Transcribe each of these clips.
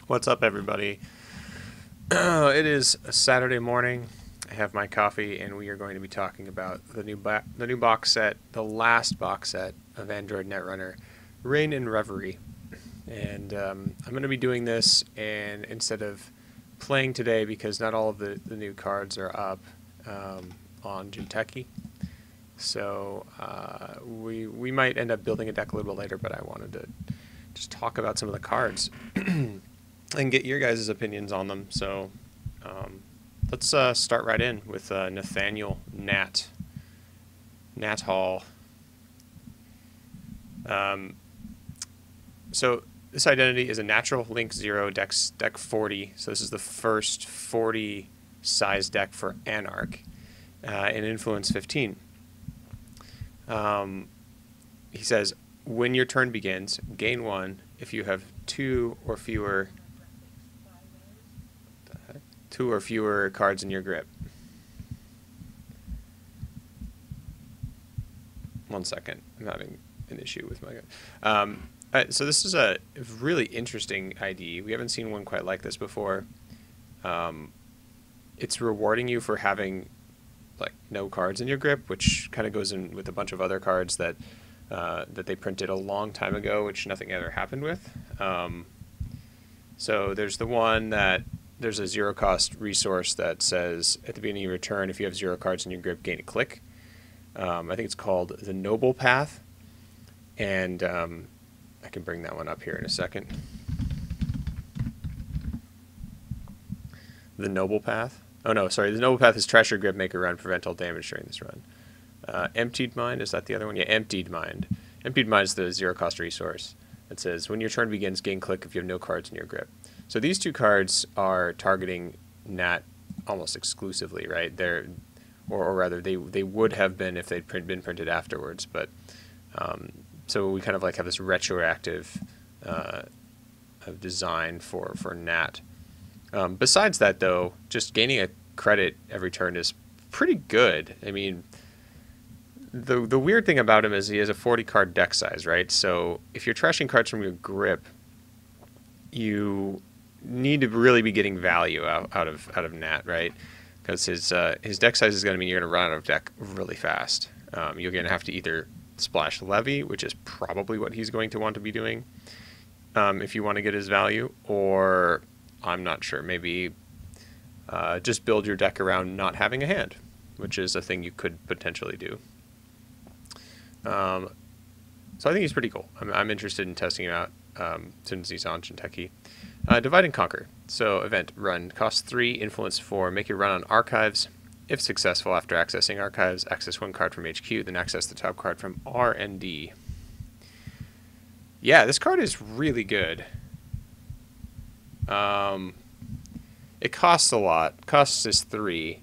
What's up, everybody? It is a Saturday morning. I have my coffee, and we are going to be talking about the new box set, the last box set of Android Netrunner, Reign and Reverie. And I'm going to be doing this, and instead of playing today, because not all of the new cards are up on Jinteki, so we might end up building a deck a little bit later. But I wanted to just talk about some of the cards and get your guys' opinions on them. So let's start right in with Nathaniel Nat Hall. So this identity is a natural link 0 deck 40. So this is the first 40 size deck for Anarch in influence 15. He says, when your turn begins, gain 1 if you have two or fewer cards in your grip. 1 second, I'm having an issue with my so this is a really interesting ID. We haven't seen one quite like this before. It's rewarding you for having like no cards in your grip, which kind of goes in with a bunch of other cards that they printed a long time ago, which nothing ever happened with. So there's the one that there's a 0 cost resource that says at the beginning of your turn, if you have 0 cards in your grip, gain a click. I think it's called the Noble Path, and I can bring that one up here in a second. The Noble Path. Oh no, sorry. The Noble Path is trash your grip, make a run, prevent all damage during this run. Emptied Mind, is that the other one? Yeah, Emptied Mind. Emptied Mind is the 0 cost resource. It says when your turn begins, gain click if you have no cards in your grip. So these two cards are targeting Nat almost exclusively, right? Or rather, they would have been if they'd been printed afterwards. But so we kind of like have this retroactive of design for Nat. Besides that, though, just gaining a credit every turn is pretty good. I mean, the weird thing about him is he has a 40 card deck size, right? So if you're trashing cards from your grip, you need to really be getting value out of Nat, right? Because his deck size is going to mean you're going to run out of deck really fast. You're going to have to either splash Levy, which is probably what he's going to want to be doing if you want to get his value, or I'm not sure, maybe just build your deck around not having a hand, which is a thing you could potentially do. So I think he's pretty cool. I'm interested in testing him out since he's on Jinteki. Divide and Conquer. So event run costs 3, influence 4. Make your run on archives. If successful, after accessing archives, access 1 card from HQ, then access the top card from R and D. Yeah, this card is really good. It costs a lot. Costs is 3.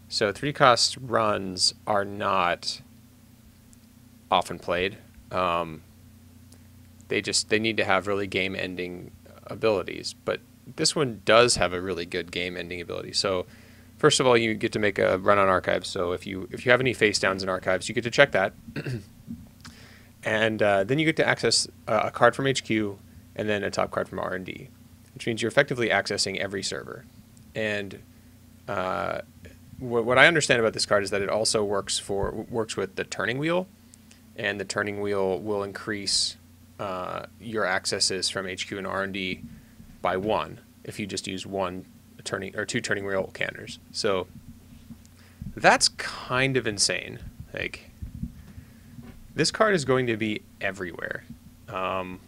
So 3 cost runs are not often played. They need to have really game-ending abilities, but this one does have a really good game-ending ability. So first of all, you get to make a run on archives. So if you have any face downs in archives, you get to check that, and then you get to access a card from HQ and then a top card from R&D, which means you're effectively accessing every server. And what I understand about this card is that it also works with the turning wheel, and the turning wheel will increase your accesses from HQ and R&D by 1 if you just use 2 turning wheel canners. So that's kind of insane. Like, this card is going to be everywhere. The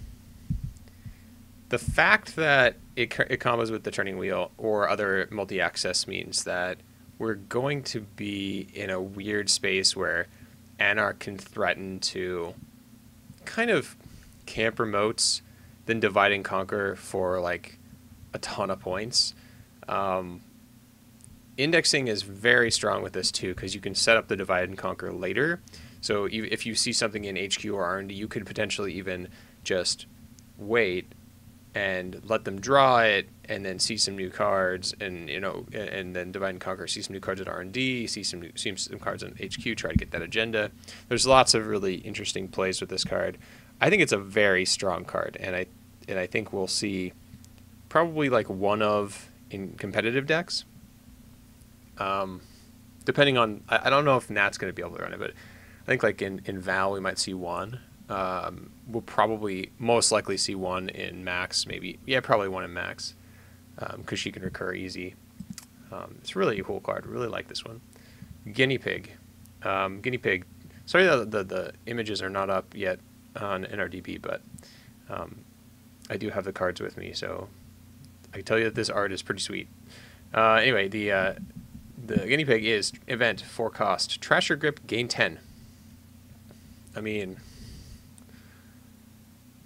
fact that it combos with the turning wheel or other multi-access means that we're going to be in a weird space where Anarch can threaten to kind of camp remotes, then divide and conquer for like a ton of points. Indexing is very strong with this too, because you can set up the divide and conquer later. So if you see something in HQ or R&D, you could potentially even just wait and let them draw it, and then see some new cards, and and then divide and conquer, see some new cards at R&D, see some cards on HQ, try to get that agenda. There's lots of really interesting plays with this card. I think it's a very strong card, and I think we'll see probably like one of in competitive decks. Depending on, I don't know if Nat's going to be able to run it, but I think like in Val we might see one. We'll probably most likely see one in Max, maybe. Yeah, probably one in Max, because she can recur easy. It's really a cool card. Really like this one. Guinea Pig. Guinea Pig. Sorry that the images are not up yet on NRDB, but I do have the cards with me, so I can tell you that this art is pretty sweet. Anyway, the Guinea Pig is event 4 cost. Trash your grip, gain 10. I mean,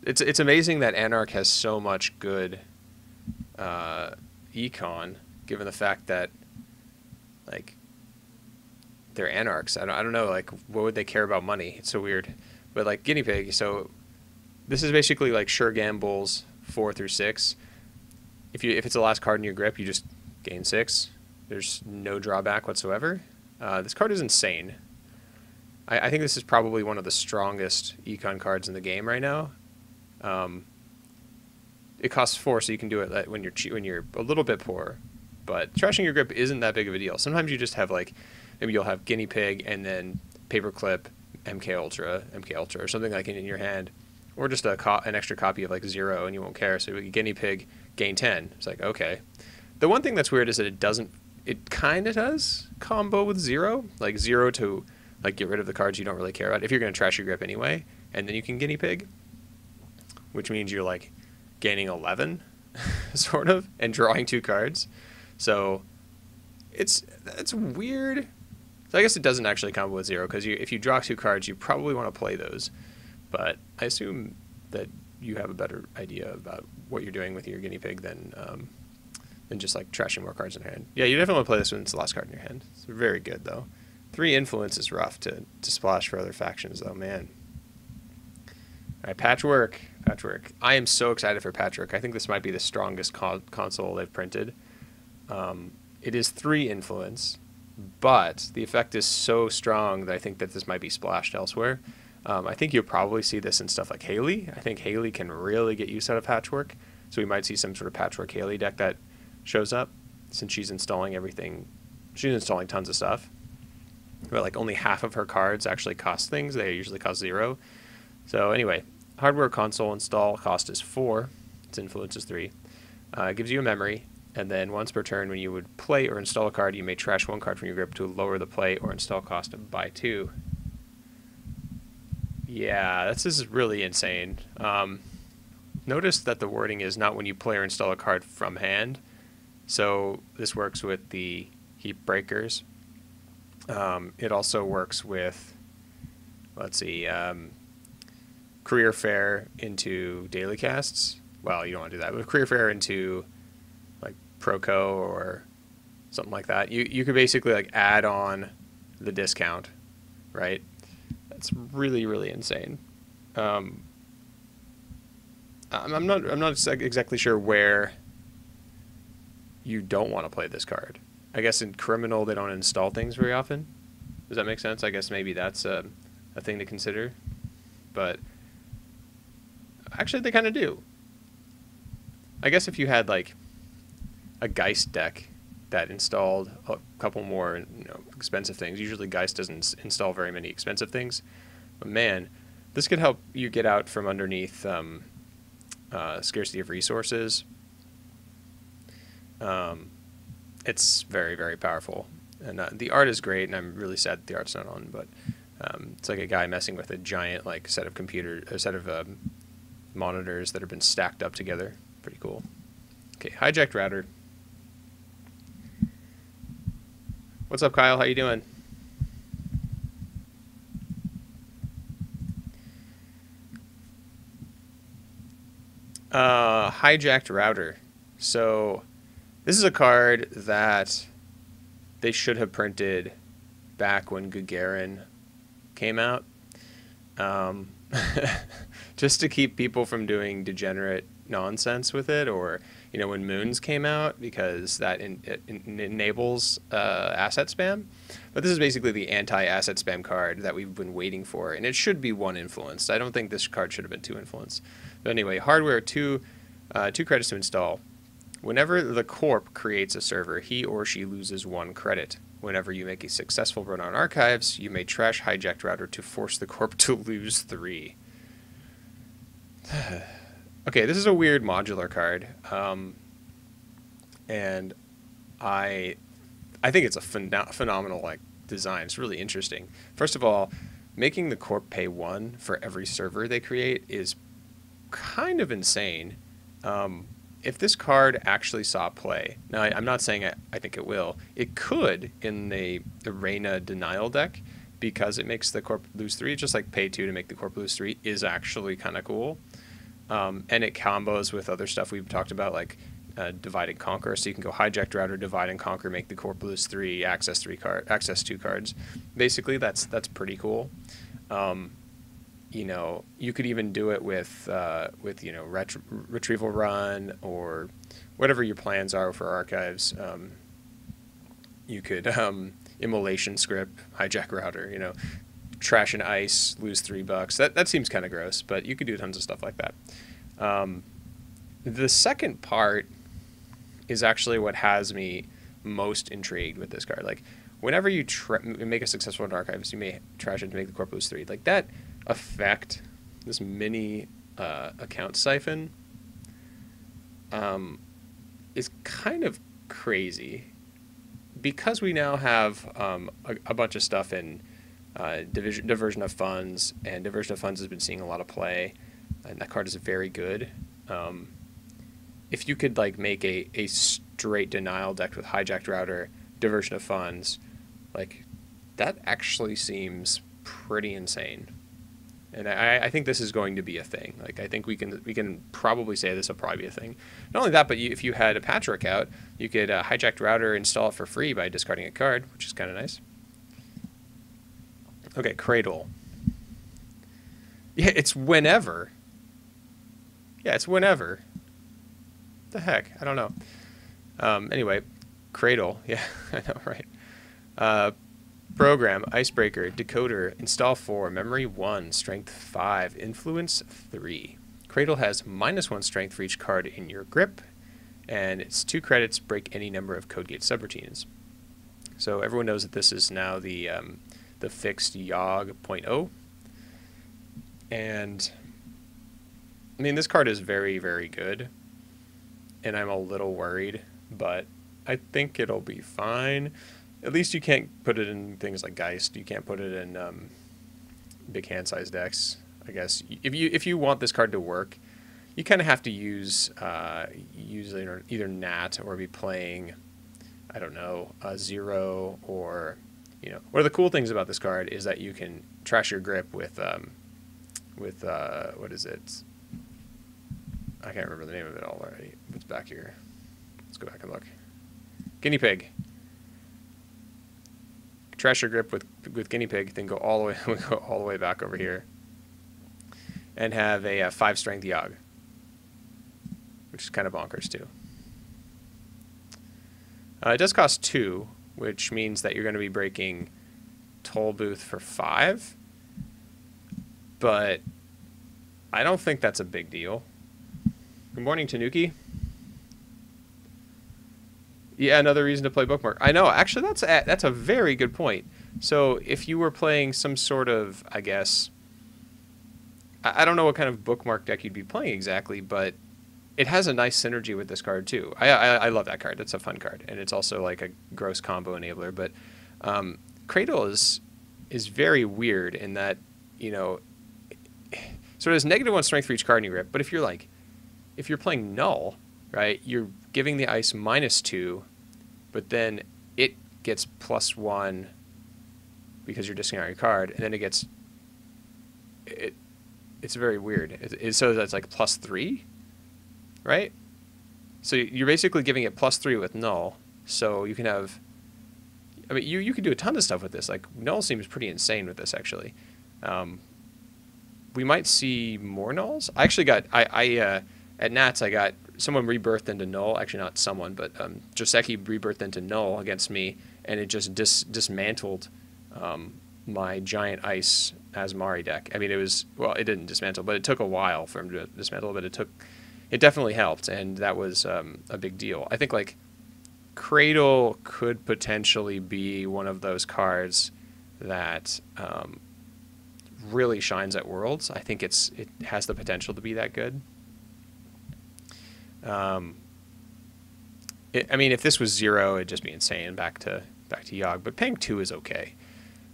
it's amazing that Anarch has so much good econ, given the fact that like they're Anarchs. I don't know, like what would they care about money? It's so weird. But like Guinea Pig, so this is basically like sure gambles 4 through 6. If it's the last card in your grip, you just gain 6. There's no drawback whatsoever. This card is insane. I think this is probably one of the strongest econ cards in the game right now. It costs 4, so you can do it when you're a little bit poor. But trashing your grip isn't that big of a deal. Sometimes you just have like, maybe you'll have Guinea Pig and then Paperclip, MK Ultra, or something like in your hand, or just an extra copy of like 0, and you won't care. So Guinea Pig, gain 10. It's like, okay. The one thing that's weird is that it kind of does combo with 0, like 0 to like get rid of the cards you don't really care about if you're going to trash your grip anyway, and then you can Guinea Pig, which means you're like gaining 11 sort of, and drawing 2 cards. So it's weird. So I guess it doesn't actually combo with 0, because if you draw 2 cards, you probably want to play those. But I assume that you have a better idea about what you're doing with your Guinea Pig than just like trashing more cards in your hand. Yeah, you definitely want to play this when it's the last card in your hand. It's very good though. 3 influence is rough to splash for other factions though, man. All right, Patchwork. I am so excited for Patchwork. I think this might be the strongest console they've printed. It is 3 influence, but the effect is so strong that I think that this might be splashed elsewhere. I think you'll probably see this in stuff like Haley. I think Haley can really get use out of Patchwork, so we might see some sort of Patchwork Haley deck that shows up, since she's installing everything. She's installing tons of stuff, but like only half of her cards actually cost things. They usually cost 0. So anyway, hardware console install cost is 4. Its influence is 3. It gives you a memory, and then once per turn when you would play or install a card, you may trash 1 card from your grip to lower the play or install cost by 2. Yeah, this is really insane. Notice that the wording is not when you play or install a card from hand. So this works with the heap breakers. It also works with, let's see, career fair into daily casts. Well, you don't want to do that. With career fair into like Proco or something like that, you could basically like add on the discount, right? That's really, really insane. I'm not exactly sure where you don't want to play this card. I guess in Criminal they don't install things very often. Does that make sense? I guess maybe that's a thing to consider. But actually they kind of do. I guess if you had like a Geist deck that installed a couple more expensive things. Usually Geist doesn't install very many expensive things. But man, this could help you get out from underneath scarcity of resources. It's very, very powerful. And the art is great, and I'm really sad that the art's not on, but it's like a guy messing with a giant like set of monitors that have been stacked up together. Pretty cool. Okay, hijacked router. What's up, Kyle? How you doing? Hijacked router. So this is a card that they should have printed back when Gagarin came out, just to keep people from doing degenerate nonsense with it, or when Moons came out, because that it enables asset spam. But this is basically the anti-asset spam card that we've been waiting for, and it should be 1 influence. I don't think this card should have been 2 influence. But anyway, hardware 2 credits to install. Whenever the Corp creates a server, he or she loses 1 credit. Whenever you make a successful run on archives, you may trash hijacked router to force the Corp to lose 3. Okay, this is a weird modular card, and I think it's a phenomenal like design. It's really interesting. First of all, making the Corp pay 1 for every server they create is kind of insane. If this card actually saw play, now I'm not saying I think it will, it could in the Reina denial deck, because it makes the Corp lose 3, just like pay 2 to make the Corp lose 3 is actually kind of cool. And it combos with other stuff we've talked about, like divide and conquer, so you can go hijacked router, divide and conquer, make the Corp lose 3, access 2 cards. Basically, that's pretty cool. You know, you could even do it with you know, retrieval run or whatever your plans are for archives. You could immolation script, hijack router, you know, trash and ice, lose $3. That seems kind of gross, but you could do tons of stuff like that. The second part is actually what has me most intrigued with this card. Like, whenever you make a successful run archives, you may trash it to make the Corp lose 3. Like, that effect, this mini account siphon, is kind of crazy, because we now have a bunch of stuff in diversion of funds, and diversion of funds has been seeing a lot of play, and that card is very good. If you could like make a straight denial deck with hijacked router, diversion of funds, like, that actually seems pretty insane. And I think this is going to be a thing. Like, I think we can probably say this will probably be a thing. Not only that, but if you had a patchwork out, you could hijacked router install it for free by discarding a card, which is kind of nice. Okay, Cradle. Yeah, it's whenever. Yeah, it's whenever. What the heck? I don't know. Anyway, Cradle. Yeah, I know, right? Program, icebreaker, decoder, install 4, memory 1, strength 5, influence 3. Cradle has -1 strength for each card in your grip, and it's 2 credits, break any number of code gate subroutines. So everyone knows that this is now the fixed Yogg 0.0. And I mean, this card is very, very good, and I'm a little worried, but I think it'll be fine. At least you can't put it in things like Geist. You can't put it in big hand size decks. I guess if you want this card to work, you kind of have to use either Nat or be playing, I don't know, a 0, or, you know. One of the cool things about this card is that you can trash your grip with what is it? I can't remember the name of it already. It's back here. Let's go back and look. Guinea Pig. Trash your grip with Guinea Pig, then go all the way back over here, and have a 5 strength Yogg, which is kind of bonkers too. It does cost 2, which means that you're going to be breaking Toll Booth for 5, but I don't think that's a big deal. Good morning, Tanuki. Yeah, another reason to play Bookmark. I know, actually, that's a very good point. So if you were playing some sort of, I guess, I don't know what kind of Bookmark deck you'd be playing exactly, but it has a nice synergy with this card too. I love that card. It's a fun card, and it's also like a gross combo enabler. But Cradle is very weird in that, you know, so it has -1 strength for each card in your grip. But if you're playing Null, right, you're giving the ice -2, but then it gets +1 because you're discarding your card, and then it's very weird. So that's like +3, right? So you're basically giving it +3 with Null, so you can have, I mean, you could do a ton of stuff with this. Like, Null seems pretty insane with this, actually. We might see more Nulls. I actually got, at Nats, I got someone rebirthed into Null. Actually, not someone, but Joseki rebirthed into Null against me, and it just dismantled my giant ice Asmari deck. I mean, it didn't dismantle, but it took a while for him to dismantle, but it took it definitely helped, and that was a big deal. I think like Cradle could potentially be one of those cards that really shines at Worlds. I think it has the potential to be that good. I mean, if this was 0, it'd just be insane. Back to Yogg, but paying 2 is okay.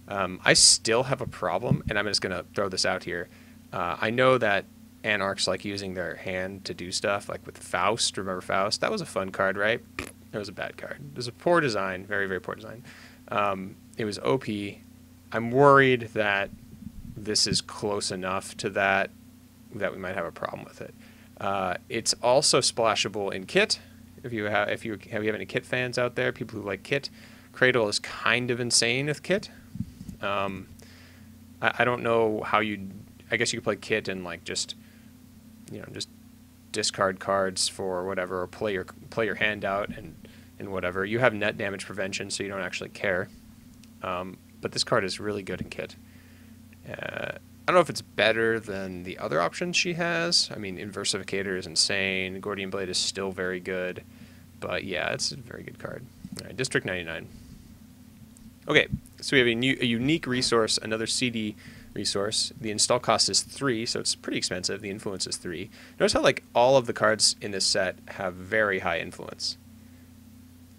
I still have a problem, and I'm just gonna throw this out here. I know that Anarchs like using their hand to do stuff, like with Faust. Remember Faust? That was a fun card, right? It was a bad card. It was a poor design, very, very poor design. It was OP. I'm worried that this is close enough to that we might have a problem with it. It's also splashable in Kit. If you have any Kit fans out there, people who like Kit, Cradle is kind of insane with Kit. I don't know how I guess you could play Kit and like just discard cards for whatever, or play your hand out and whatever. You have net damage prevention, so you don't actually care. But this card is really good in Kit. I don't know if it's better than the other options she has. I mean, Inversificator is insane. Gordian Blade is still very good. But yeah, it's a very good card. All right, District 99. Okay, so we have a unique resource, another CD resource. The install cost is 3, so it's pretty expensive. The influence is 3. Notice how like all of the cards in this set have very high influence.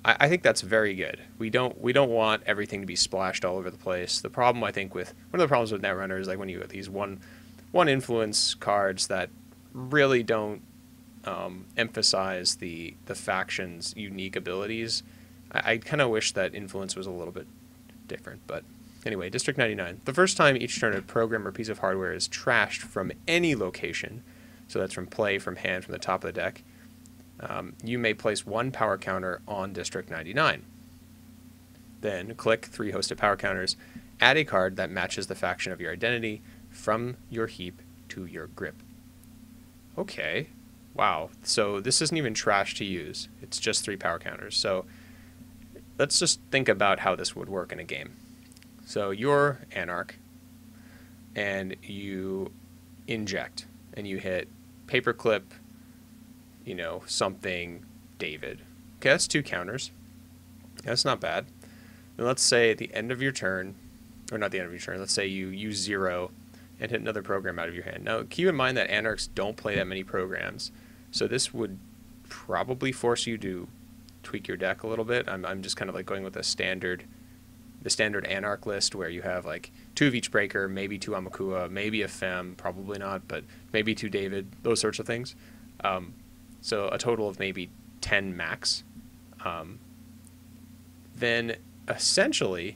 I think that's very good. We don't want everything to be splashed all over the place. The problem, I think, one of the problems with Netrunner is like when you get these one influence cards that really don't emphasize the faction's unique abilities. I kind of wish that influence was a little bit different. But anyway, District 99. The first time each turn a program or piece of hardware is trashed from any location, so that's from play, from hand, from the top of the deck, you may place 1 power counter on District 99. Then click 3 hosted power counters, add a card that matches the faction of your identity from your heap to your grip. Okay, wow, so this isn't even trash to use. It's just 3 power counters. So let's just think about how this would work in a game. So you're Anarch, and you inject, and you hit Paperclip, something David. Okay, that's 2 counters. That's not bad. And let's say at the end of your turn, or not the end of your turn, let's say you use 0 and hit another program out of your hand. Now, keep in mind that Anarchs don't play that many programs, so this would probably force you to tweak your deck a little bit. I'm just kind of like going with the standard Anarch list where you have like 2 of each breaker, maybe 2 Amakua, maybe a Fem, probably not, but maybe 2 David, those sorts of things. So a total of maybe 10 max. Then essentially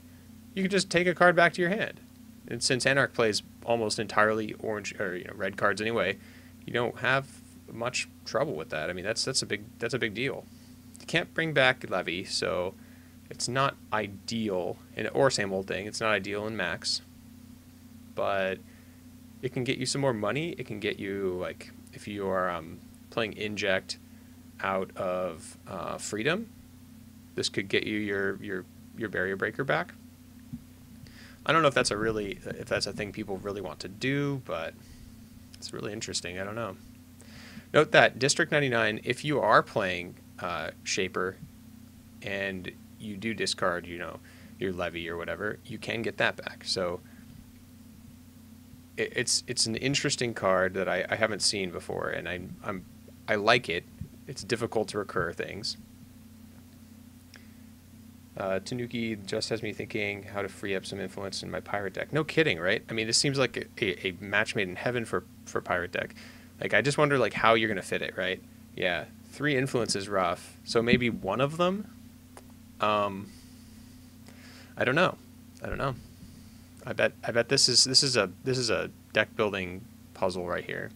you could just take a card back to your hand. And since Anarch plays almost entirely orange or red cards anyway, you don't have much trouble with that. I mean, that's a big deal. You can't bring back Levy, so it's not ideal, or same old thing. It's not ideal in max, but it can get you some more money. It can get you, like, if you are playing Inject out of Freedom, this could get you your Barrier Breaker back. I don't know if that's a thing people really want to do, but it's really interesting. I don't know. Note that District 99, if you are playing Shaper and you do discard, your Levy or whatever, you can get that back. So it's an interesting card that I haven't seen before, and I like it. It's difficult to recur things. Tanuki just has me thinking how to free up some influence in my pirate deck. No kidding, right? I mean, this seems like a match made in heaven for pirate deck. Like, I just wonder, like, how you're going to fit it, right? Yeah, 3 influence is rough. So maybe one of them? I don't know. I bet this is a deck building puzzle right here.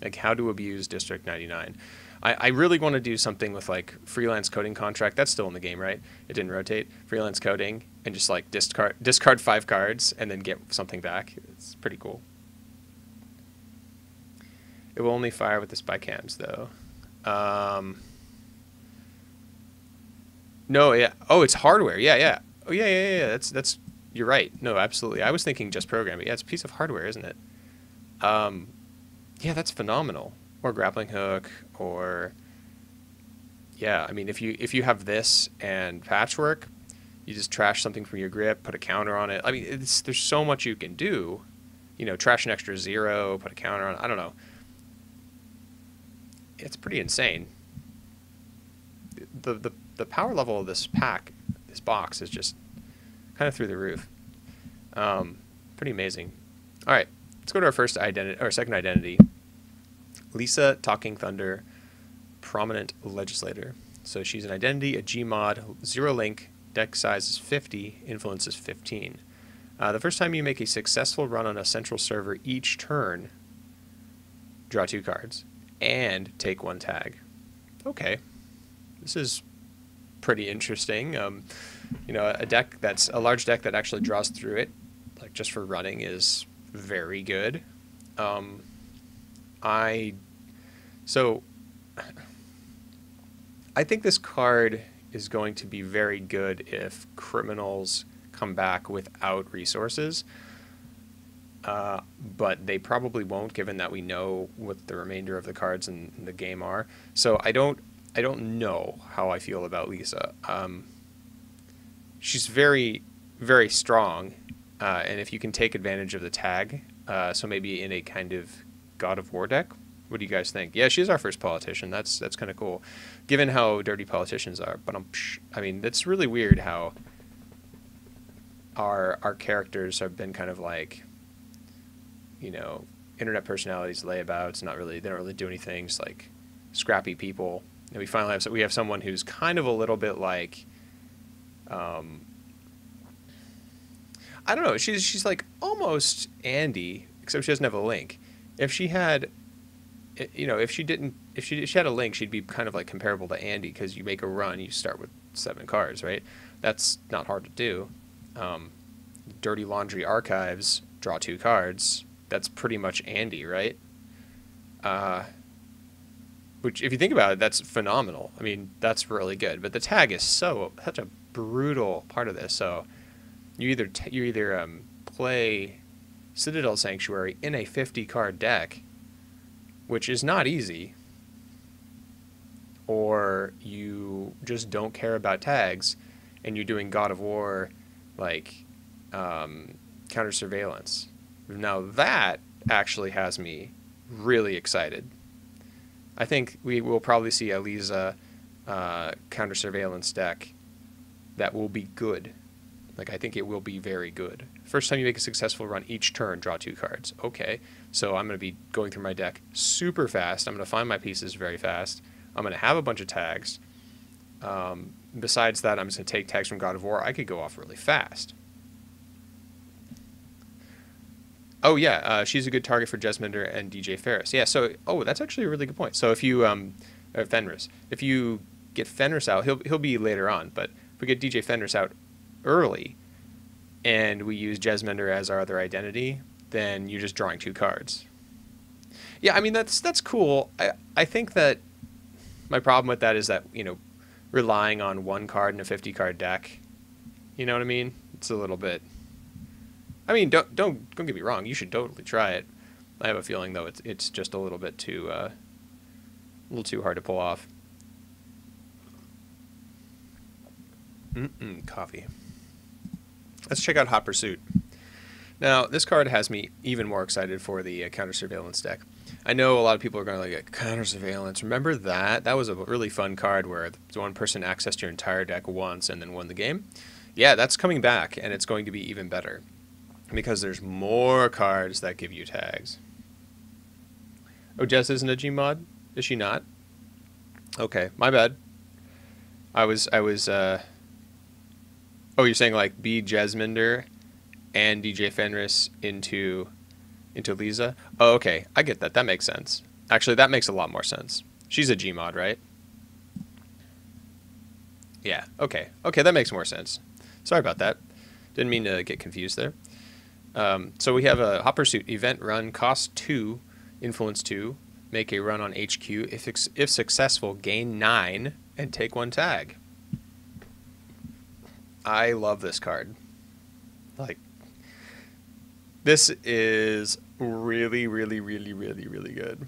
Like, how to abuse District 99. I really want to do something with, like, freelance coding contract. That's still in the game, right? It didn't rotate. Freelance coding, and just, like, discard 5 cards and then get something back. It's pretty cool. It will only fire with the spy cams, though. No, yeah. Oh, it's hardware. Yeah. Oh, yeah. That's. You're right. No, absolutely. I was thinking just programming. Yeah, it's a piece of hardware, isn't it? Yeah, that's phenomenal. or grappling hook, or yeah, I mean, if you have this and patchwork, you just trash something from your grip, put a counter on it. I mean, there's so much you can do. You know, trash an extra 0, put a counter on it. I don't know. It's pretty insane. The power level of this pack, this box, is just kind of through the roof. Pretty amazing. All right, let's go to our first identity, or second identity. Lisa, Talking Thunder, Prominent Legislator. So she's an identity, a Gmod, 0 link, deck size is 50, influence is 15. The first time you make a successful run on a central server each turn, draw 2 cards and take 1 tag. Okay, this is pretty interesting. You know, a large deck that actually draws through it, like just for running, is very good. I think this card is going to be very good if criminals come back without resources, but they probably won't, given that we know what the remainder of the cards in the game are. So I don't know how I feel about Lisa. She's very, very strong, and if you can take advantage of the tag, so maybe in a kind of God of War deck. What do you guys think? Yeah, she's our first politician. That's kind of cool, given how dirty politicians are. But I mean, that's really weird how our characters have been kind of like, you know, internet personalities, layabouts. They don't really do anything. Just like scrappy people. And we finally have someone who's kind of a little bit like, I don't know. She's like almost Andy, except she doesn't have a link. If she had, you know, if she had a link, she'd be kind of like comparable to Andy, because you make a run, you start with 7 cards, right? That's not hard to do. Dirty Laundry Archives, draw 2 cards. That's pretty much Andy, right? Which, if you think about it, that's phenomenal. I mean, that's really good. But the tag is such a brutal part of this. So you either play Citadel Sanctuary in a 50-card deck, which is not easy, or you just don't care about tags and you're doing God of War, like counter surveillance. Now that actually has me really excited. I think we will probably see a Lisa counter surveillance deck that will be good. Like, I think it will be very good. First time you make a successful run each turn, draw 2 cards. Okay, so I'm going to be going through my deck super fast. I'm going to find my pieces very fast. I'm going to have a bunch of tags. Besides that, I'm just going to take tags from God of War. I could go off really fast. Oh, yeah, she's a good target for Jesminder and DJ Ferris. Yeah, so, that's actually a really good point. So if you, Fenris, if you get Fenris out, he'll be later on, but if we get DJ Fenris out early and we use Jesminder as our other identity, then you're just drawing 2 cards. Yeah, I mean, that's cool. I think that my problem with that is that, you know, relying on 1 card in a 50-card deck, you know what I mean? It's a little bit... I mean, don't get me wrong. You should totally try it. I have a feeling, though, it's just a little bit too hard to pull off. Coffee. Let's check out Hot Pursuit. Now, this card has me even more excited for the counter surveillance deck. I know a lot of people are going to like, counter surveillance. Remember that? That was a really fun card where one person accessed your entire deck once and then won the game. Yeah, that's coming back, and it's going to be even better, because there's more cards that give you tags. Oh, Jess isn't a Gmod? Is she not? Okay, my bad. I was oh, you're saying like be Jesminder and DJ Fenris into Lisa? Oh, okay, I get that. That makes sense. Actually, that makes a lot more sense. She's a Gmod, right? Yeah, okay. Okay, that makes more sense. Sorry about that. Didn't mean to get confused there. So we have a Hot Pursuit event run, cost 2, influence 2, make a run on HQ. If successful, gain 9 and take 1 tag. I love this card. Like, this is really, really, really, really, really good.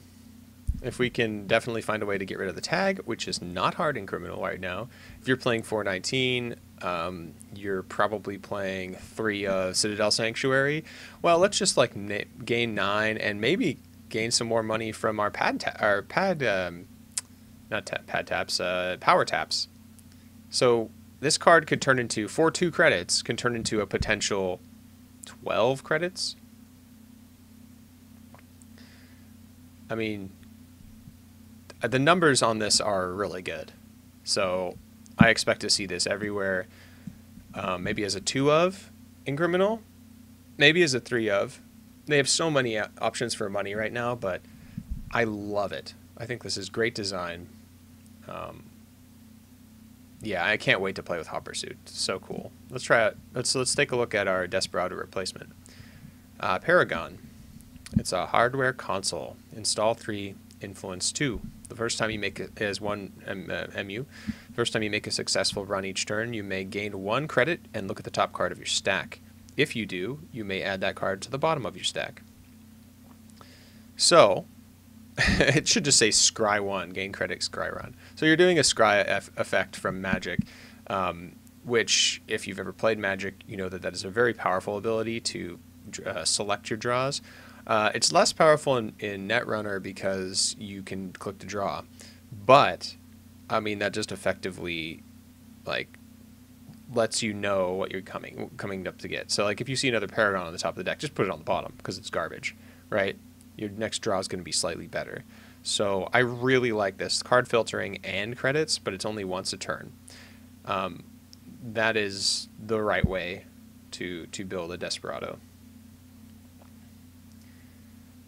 If we can definitely find a way to get rid of the tag, which is not hard in Criminal right now. If you're playing 419, you're probably playing 3 Citadel Sanctuary. Well, let's just like gain 9 and maybe gain some more money from our power taps. So this card could turn into, for 2 credits, can turn into a potential 12 credits. I mean, the numbers on this are really good. So I expect to see this everywhere. Maybe as a 2 of in Criminal, maybe as a 3 of. They have so many options for money right now, but I love it. I think this is great design. Yeah, I can't wait to play with Hot Pursuit. It's so cool. Let's try it. Let's take a look at our Desperado replacement. Paragon. It's a hardware console. Install 3, influence 2. The first time you make it as 1 MU. First time you make a successful run each turn, you may gain 1 credit and look at the top card of your stack. If you do, you may add that card to the bottom of your stack. So, it should just say Scry 1, gain credit, Scry run. So you're doing a Scry effect from Magic, which, if you've ever played Magic, you know that that is a very powerful ability to select your draws. It's less powerful in Netrunner because you can click to draw. But, I mean, that just effectively, like, lets you know what you're coming up to get. So, like, if you see another Paragon on the top of the deck, just put it on the bottom because it's garbage, right? Your next draw is going to be slightly better. So I really like this. Card filtering and credits, but it's only once a turn. That is the right way to build a Desperado.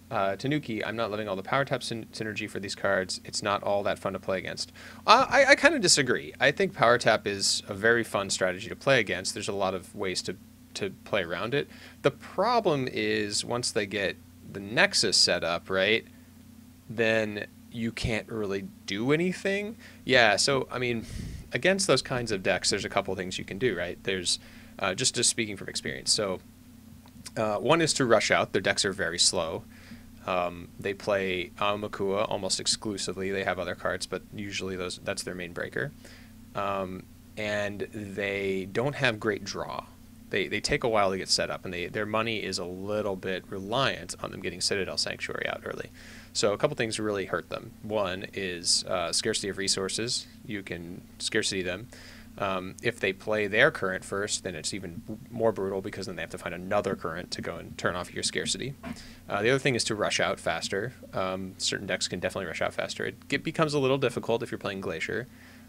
Tanuki, I'm not loving all the power tap synergy for these cards. It's not all that fun to play against. I kind of disagree. I think power tap is a very fun strategy to play against. There's a lot of ways to play around it. The problem is once they get the Nexus set up, right, then you can't really do anything. Yeah, so, I mean, against those kinds of decks, there's a couple things you can do, right? There's, just speaking from experience. So, one is to rush out. Their decks are very slow. They play Aomakua almost exclusively. They have other cards, but usually that's their main breaker. And they don't have great draw. They take a while to get set up, and their money is a little bit reliant on them getting Citadel Sanctuary out early. So a couple things really hurt them. One is scarcity of resources. You can scarcity them. If they play their current first, then it's even more brutal because then they have to find another current to go and turn off your scarcity. The other thing is to rush out faster. Certain decks can definitely rush out faster. It becomes a little difficult if you're playing Glacier.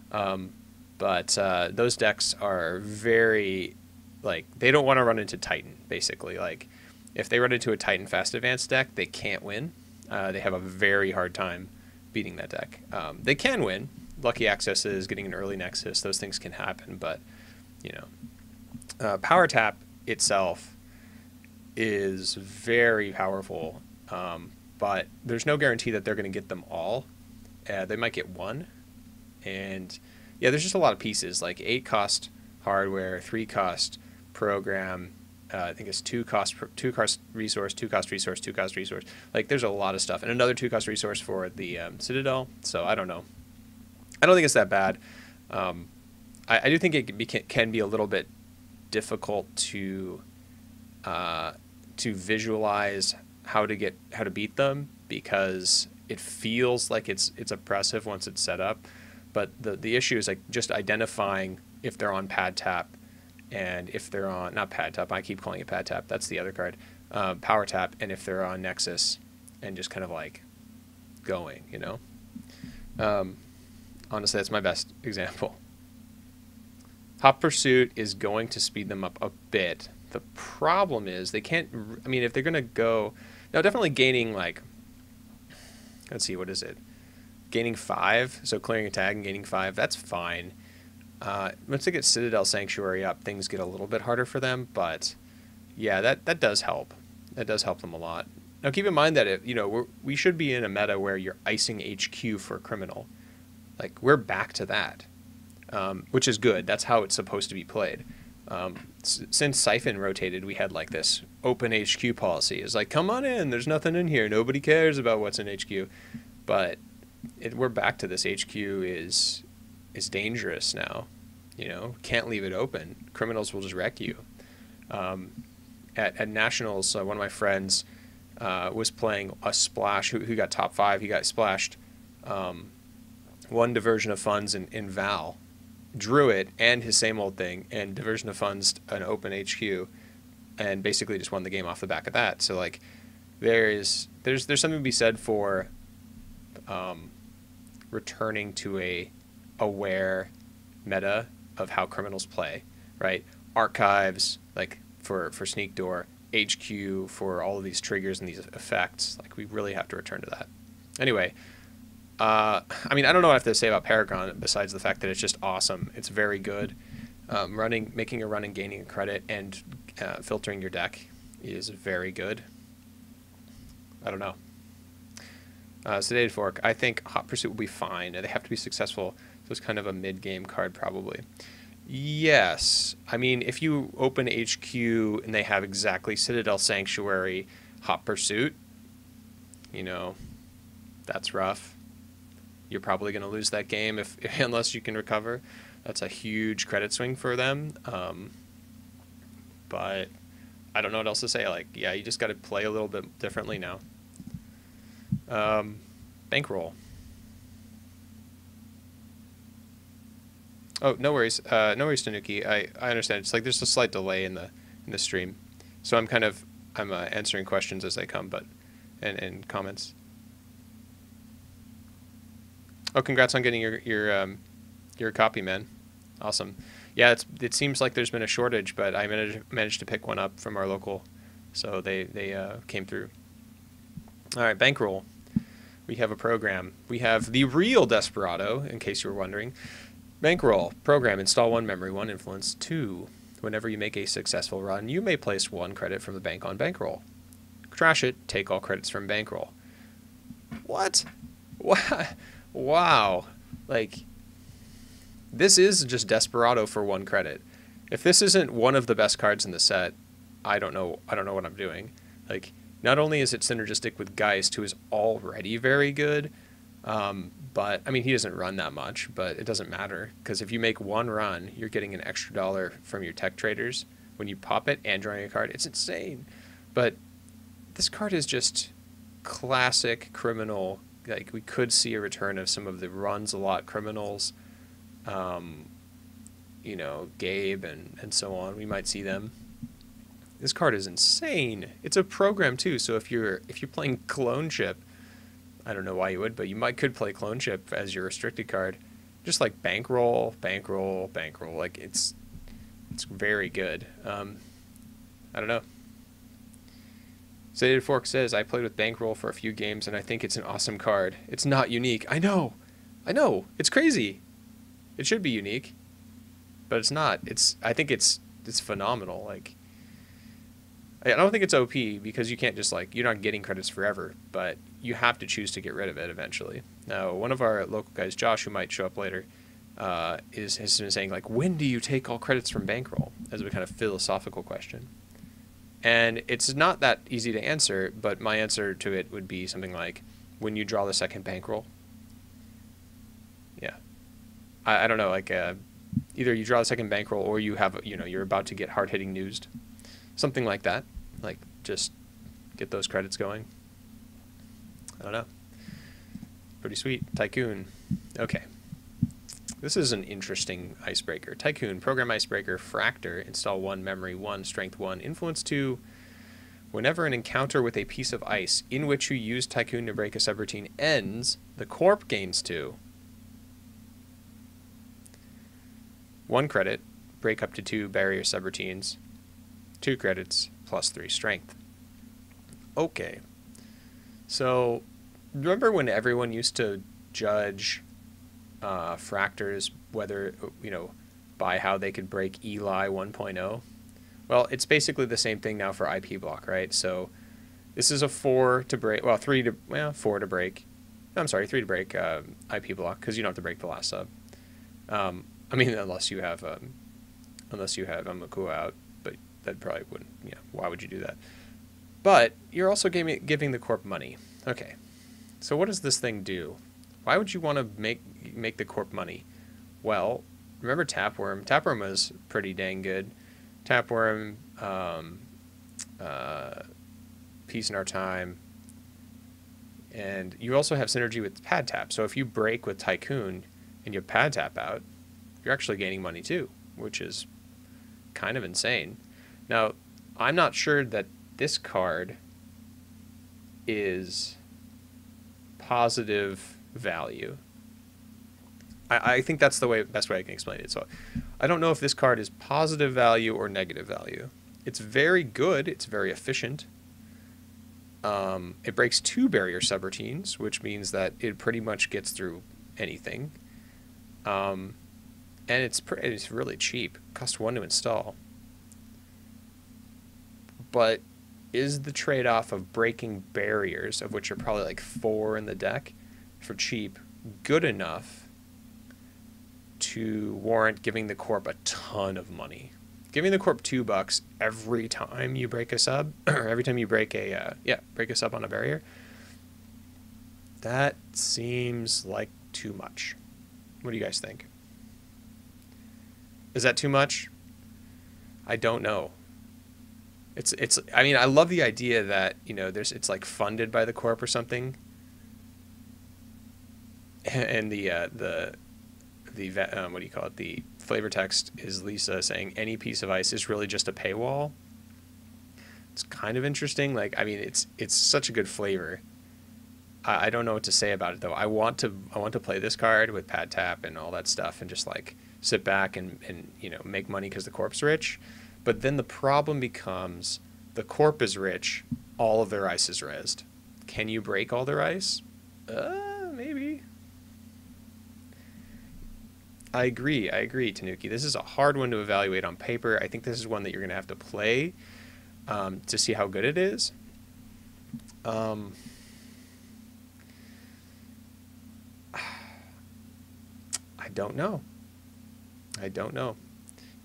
But those decks are very, like, they don't want to run into Titan, basically. Like, if they run into a Titan Fast Advance deck, they can't win. They have a very hard time beating that deck. They can win. Lucky accesses, getting an early Nexus, those things can happen, but, you know. Power Tap itself is very powerful, but there's no guarantee that they're going to get them all. They might get 1. And, yeah, there's just a lot of pieces, like 8 cost hardware, 3 cost program, I think it's 2 cost resource, 2 cost resource, 2 cost resource. Like, there's a lot of stuff. And another 2 cost resource for the Citadel, so I don't know. I don't think it's that bad. I do think it can be a little bit difficult to visualize how to beat them, because it feels like it's oppressive once it's set up. But the issue is, like, just identifying if they're on pad tap, and if they're on, not pad tap, I keep calling it pad tap, that's the other card, power tap, and if they're on Nexus, and just kind of like going, you know. Honestly, that's my best example. Hot Pursuit is going to speed them up a bit. The problem is they can't, I mean, if they're going to go, now definitely gaining, like, let's see, what is it? Gaining 5, so clearing a tag and gaining 5, that's fine. Once they get Citadel Sanctuary up, things get a little bit harder for them, but yeah, that does help. That does help them a lot. Now keep in mind that, we should be in a meta where you're icing HQ for Criminal. Like, we're back to that, which is good. That's how it's supposed to be played. Since Siphon rotated, we had, like, this open HQ policy. It's like, come on in, there's nothing in here. Nobody cares about what's in HQ. But we're back to this. HQ is dangerous now. You know, can't leave it open. Criminals will just wreck you. At Nationals, one of my friends was playing a splash. Who got top 5? He got splashed. One diversion of funds in Val, drew it and his same old thing, and diversion of funds an open HQ, and basically just won the game off the back of that. So like, there's something to be said for returning to a aware meta of how criminals play, right? Archives, like for Sneak Door, HQ for all of these triggers and these effects. Like, we really have to return to that. Anyway, I mean, I don't know what I have to say about Paragon besides the fact that it's just awesome. It's very good. Making a run and gaining a credit and filtering your deck is very good. I don't know. Sedated Fork, I think Hot Pursuit will be fine. They have to be successful. So it's kind of a mid-game card probably. Yes. I mean, if you open HQ and they have exactly Citadel Sanctuary, Hot Pursuit, you know, that's rough. You're probably going to lose that game unless you can recover. That's a huge credit swing for them. But I don't know what else to say. Like, yeah, you just got to play a little bit differently now. Bankroll. Oh, no worries. No worries, Tanuki. I understand. It's like there's a slight delay in the stream, so I'm answering questions as they come, and comments. Oh, congrats on getting your copy, man. Awesome. Yeah, it seems like there's been a shortage, but I managed to pick one up from our local, so they came through. All right, bankroll. We have a program. We have the real Desperado, in case you were wondering. Bankroll. Program. Install 1 memory, 1 influence. 2. Whenever you make a successful run, you may place 1 credit from the bank on bankroll. Trash it. Take all credits from bankroll. What? Wow. Like, this is just Desperado for 1 credit. If this isn't one of the best cards in the set, I don't know what I'm doing. Like, not only is it synergistic with Geist, who is already very good, but, I mean, he doesn't run that much, but it doesn't matter, because if you make 1 run, you're getting an extra $1 from your tech traders when you pop it and drawing a card. It's insane. But this card is just classic criminal. Like, we could see a return of some of the runs a lot criminals, you know, Gabe and so on. We might see them. This card is insane. It's a program too, so if you're playing Clone Chip, I don't know why you would, but you could play Clone Chip as your restricted card. Just like bankroll, bankroll, bankroll. Like, it's very good. I don't know. Sedated Fork says, I played with bankroll for a few games and I think it's an awesome card. It's not unique. I know. It's crazy. It should be unique, but it's not. I think it's phenomenal. Like, I don't think it's OP because you can't just, like, you're not getting credits forever, but you have to choose to get rid of it eventually. Now, one of our local guys, Josh, who might show up later, has been saying, like, when do you take all credits from bankroll? As a kind of philosophical question. And it's not that easy to answer, but my answer to it would be something like, when you draw the second bankroll. Yeah. I don't know, like, either you draw the second bankroll or you have, you know, you're about to get hard-hitting newsed. Something like that. Like, just get those credits going. I don't know. Pretty sweet. Tycoon. Okay. This is an interesting icebreaker. Tycoon, program icebreaker, Fractor, install 1 memory, 1 strength, 1 influence 2. Whenever an encounter with a piece of ice in which you use Tycoon to break a subroutine ends, the corp gains 2. 1 credit, break up to 2 barrier subroutines. 2 credits, plus 3 strength. Okay. So, remember when everyone used to judge fractors, whether, you know, by how they could break Eli 1.0? Well, it's basically the same thing now for IP block, right? So, this is a 4 to break, well, 4 to break. I'm sorry, 3 to break IP block, because you don't have to break the last sub. I mean, unless you have Amakua out, but that probably wouldn't, why would you do that? But you're also giving the corp money. Okay. So what does this thing do? Why would you want to make the corp money? Well, remember Tapworm? Tapworm was pretty dang good. Tapworm, Peace in Our Time, and you also have synergy with Pad Tap. So if you break with Tycoon and you Pad Tap out, you're actually gaining money too, which is kind of insane. Now, I'm not sure that this card is positive value. I think that's the best way I can explain it. So I don't know if this card is positive value or negative value. It's very good. It's very efficient. It breaks 2 barrier subroutines, which means that it pretty much gets through anything. And it's really cheap. It costs 1 to install. But is the trade-off of breaking barriers, of which are probably like 4 in the deck, for cheap, good enough to warrant giving the corp a ton of money? Giving the corp $2 every time you break a sub, or every time you break a break a sub on a barrier, that seems like too much. What do you guys think? Is that too much? I don't know. It's I mean, I love the idea that, you know, it's like funded by the corp or something, and the what do you call it? The flavor text is Lisa saying any piece of ice is really just a paywall. It's kind of interesting. Like, I mean, it's such a good flavor. I don't know what to say about it though. I want to play this card with Pad Tap and all that stuff and just like sit back and you know, make money because the corp's rich. But then the problem becomes the corp is rich, all of their ice is rezzed. Can you break all their ice? Maybe. I agree, Tanuki. This is a hard one to evaluate on paper. I think this is one that you're going to have to play to see how good it is. I don't know.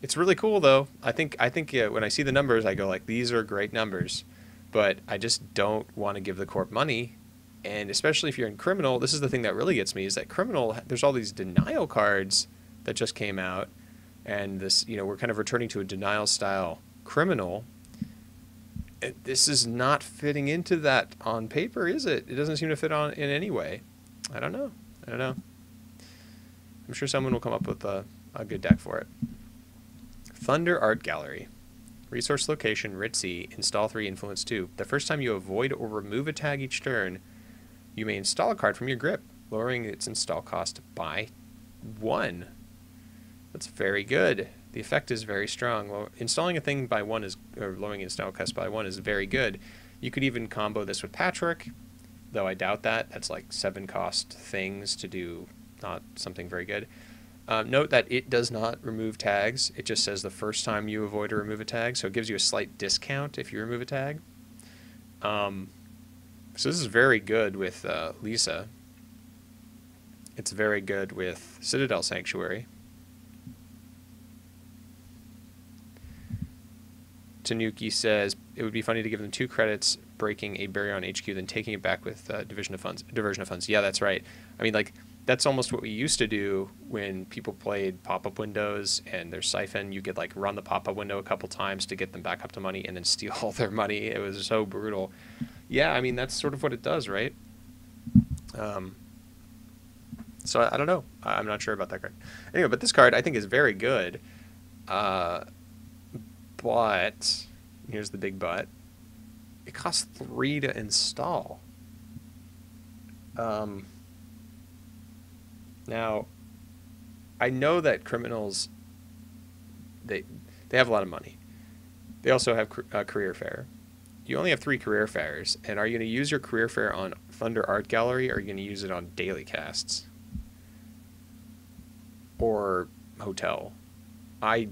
It's really cool though. I think when I see the numbers, I go like, these are great numbers, but I just don't want to give the corp money. And especially if you're in Criminal, this is the thing that really gets me, is that Criminal, there's all these denial cards that just came out, and this, you know, we're kind of returning to a denial style Criminal. This is not fitting into that on paper, is it? It doesn't seem to fit on in any way. I don't know. I'm sure someone will come up with a good deck for it. Thunder Art Gallery. Resource location, Ritzy, install 3, influence 2. The first time you avoid or remove a tag each turn, you may install a card from your grip, lowering its install cost by 1. That's very good. The effect is very strong. Installing a thing by 1 is, or lowering install cost by 1 is very good. You could even combo this with Patchwork, though I doubt that. That's like 7 cost things to do, not something very good. Note that it does not remove tags. It just says the first time you avoid or remove a tag, so it gives you a slight discount if you remove a tag. So this is very good with Lisa. It's very good with Citadel Sanctuary. Tanuki says it would be funny to give them 2 credits breaking a barrier on HQ, then taking it back with diversion of funds. Yeah, that's right. I mean, like, that's almost what we used to do when people played pop-up windows and their siphon. You could like run the pop-up window a couple times to get them back up to money and then steal all their money. It was so brutal. Yeah, I mean, that's sort of what it does, right? So I don't know. I'm not sure about that card. Anyway, but this card I think is very good. But here's the big but. It costs 3 to install. Now, I know that criminals, they have a lot of money. They also have career fare. You only have 3 career fares, and are you going to use your career fare on Thunder Art Gallery, or are you going to use it on daily casts? Or hotel? I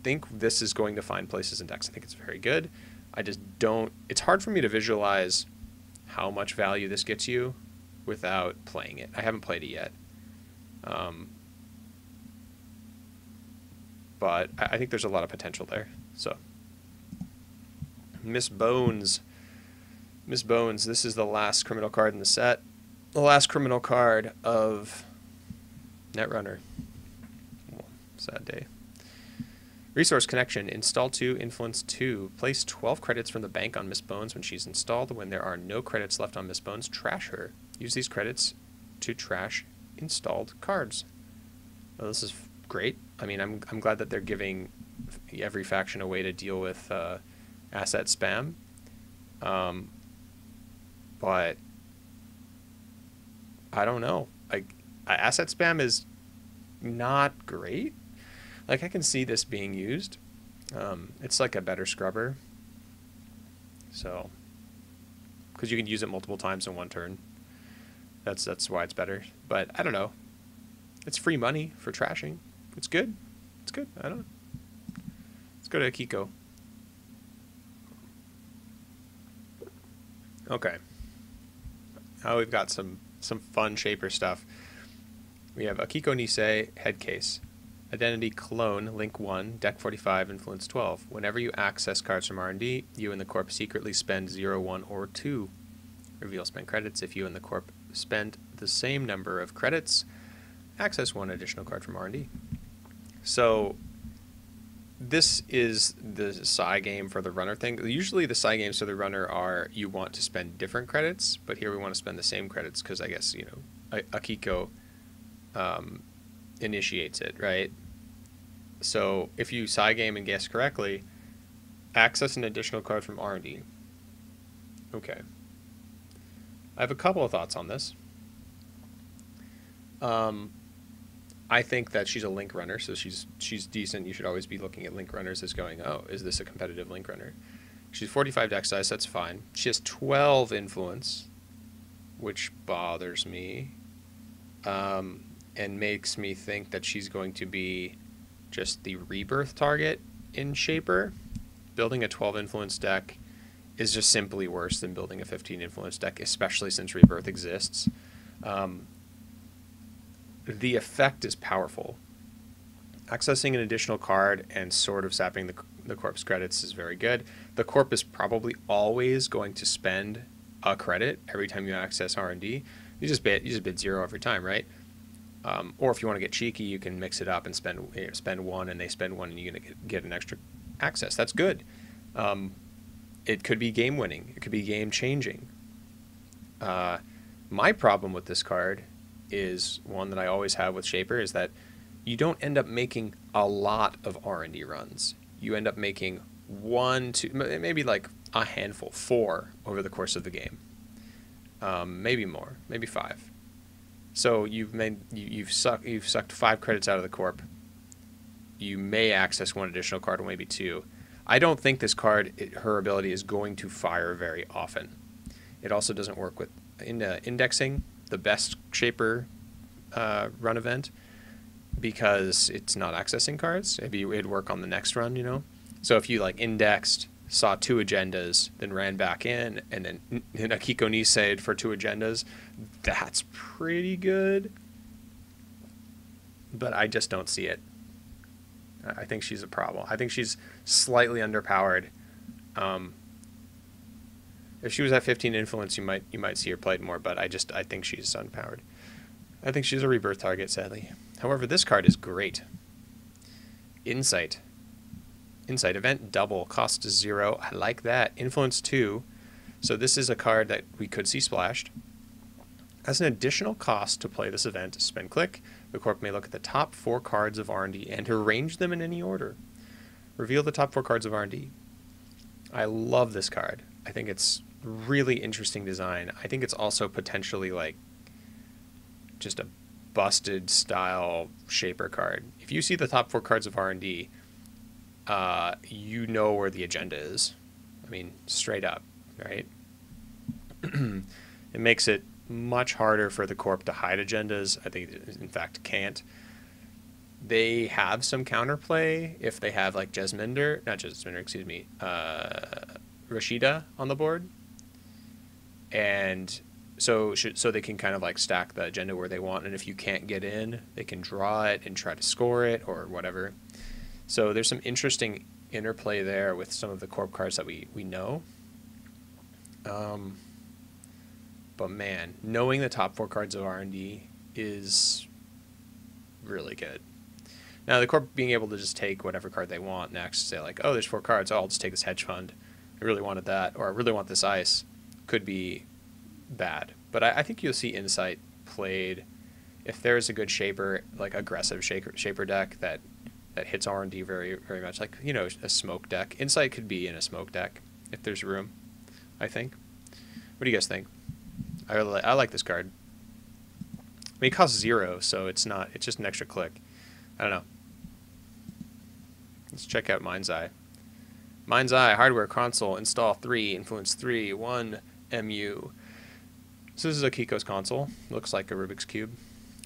think this is going to find places in decks. I think it's very good. I just don't... It's hard for me to visualize how much value this gets you without playing it. I haven't played it yet. But I think there's a lot of potential there. So, Miss Bones Miss Bones, this is the last criminal card in the set. The last criminal card of Netrunner. Well, sad day. Resource Connection. Install 2, Influence 2. Place 12 credits from the bank on Miss Bones when she's installed. When there are no credits left on Miss Bones, trash her. Use these credits to trash installed cards. Well, this is great. I mean, I'm glad that they're giving every faction a way to deal with asset spam. But I don't know. Like, asset spam is not great. Like, I can see this being used. It's like a better scrubber. So, because you can use it multiple times in one turn. That's why it's better. But I don't know. It's free money for trashing. It's good. It's good. I don't know. Let's go to Akiko. Okay. Now we've got some fun Shaper stuff. We have Akiko Nisei, Headcase. Identity Clone, Link 1, Deck 45, Influence 12. Whenever you access cards from R&D, you and the Corp secretly spend 0, 1, or 2. Reveal spend credits. If you and the Corp spend the same number of credits, access 1 additional card from R&D. So this is the Psy game for the runner thing. Usually the Psy games for the runner are you want to spend different credits, but here we want to spend the same credits because I guess, you know, Akiko initiates it, right? So if you Psy game and guess correctly, access an additional card from R&D. Okay. I have a couple of thoughts on this. I think that she's a link runner, so she's decent. You should always be looking at link runners as going, oh, is this a competitive link runner? She's 45 deck size, that's fine. She has 12 influence, which bothers me, and makes me think that she's going to be just the rebirth target in Shaper. Building a 12 influence deck is just simply worse than building a 15 influence deck, especially since rebirth exists. The effect is powerful. Accessing an additional card and sort of sapping the Corp's credits is very good. The Corp is probably always going to spend a credit every time you access R&D. You just bid 0 every time, right? Or if you want to get cheeky, you can mix it up and spend 1 and they spend 1 and you're going to get an extra access. That's good. It could be game winning. It could be game changing. My problem with this card is one that I always have with Shaper, is that you don't end up making a lot of R&D runs. You end up making 1, 2, maybe like a handful, 4 over the course of the game. Maybe more, maybe 5. So you've sucked 5 credits out of the Corp. You may access 1 additional card, or maybe 2. I don't think this card, her ability is going to fire very often. It also doesn't work with indexing, the best Shaper run event, because it's not accessing cards. It'd work on the next run, you know? So if you like indexed, saw 2 agendas, then ran back in, and then Akiko Nisei'd for 2 agendas, that's pretty good. But I just don't see it. I think she's a problem. I think she's slightly underpowered. If she was at 15 influence, you might see her played more, but I think she's unpowered. I think she's a rebirth target, sadly. However, this card is great. Insight. Insight event double, cost 0. I like that. Influence 2. So this is a card that we could see splashed. As an additional cost to play this event, spend click. The Corp may look at the top 4 cards of R&D and arrange them in any order. Reveal the top 4 cards of R&D. I love this card. I think it's really interesting design. I think it's also potentially like just a busted style Shaper card. If you see the top 4 cards of R&D, you know where the agenda is. I mean, straight up, right? It makes it much harder for the Corp to hide agendas. I think it, in fact, can't. They have some counterplay if they have like Rashida on the board. And so they can kind of like stack the agenda where they want, and if you can't get in, they can draw it and try to score it or whatever. So there's some interesting interplay there with some of the Corp cards that we know. But man, knowing the top 4 cards of R&D is really good. Now, the corp being able to just take whatever card they want next, say like, oh, there's 4 cards, oh, I'll just take this hedge fund. I really wanted that, or I really want this ice, could be bad. But I think you'll see Insight played if there's a good shaper, like aggressive shaper deck that hits R&D very, very much, like, you know, a smoke deck. Insight could be in a smoke deck if there's room, I think. What do you guys think? I like this card. I mean, it costs 0, so it's just an extra click. I don't know. Let's check out Mind's Eye. Mind's Eye, hardware, console, install 3, influence 3, 1 MU. So this is Akiko's console. Looks like a Rubik's Cube.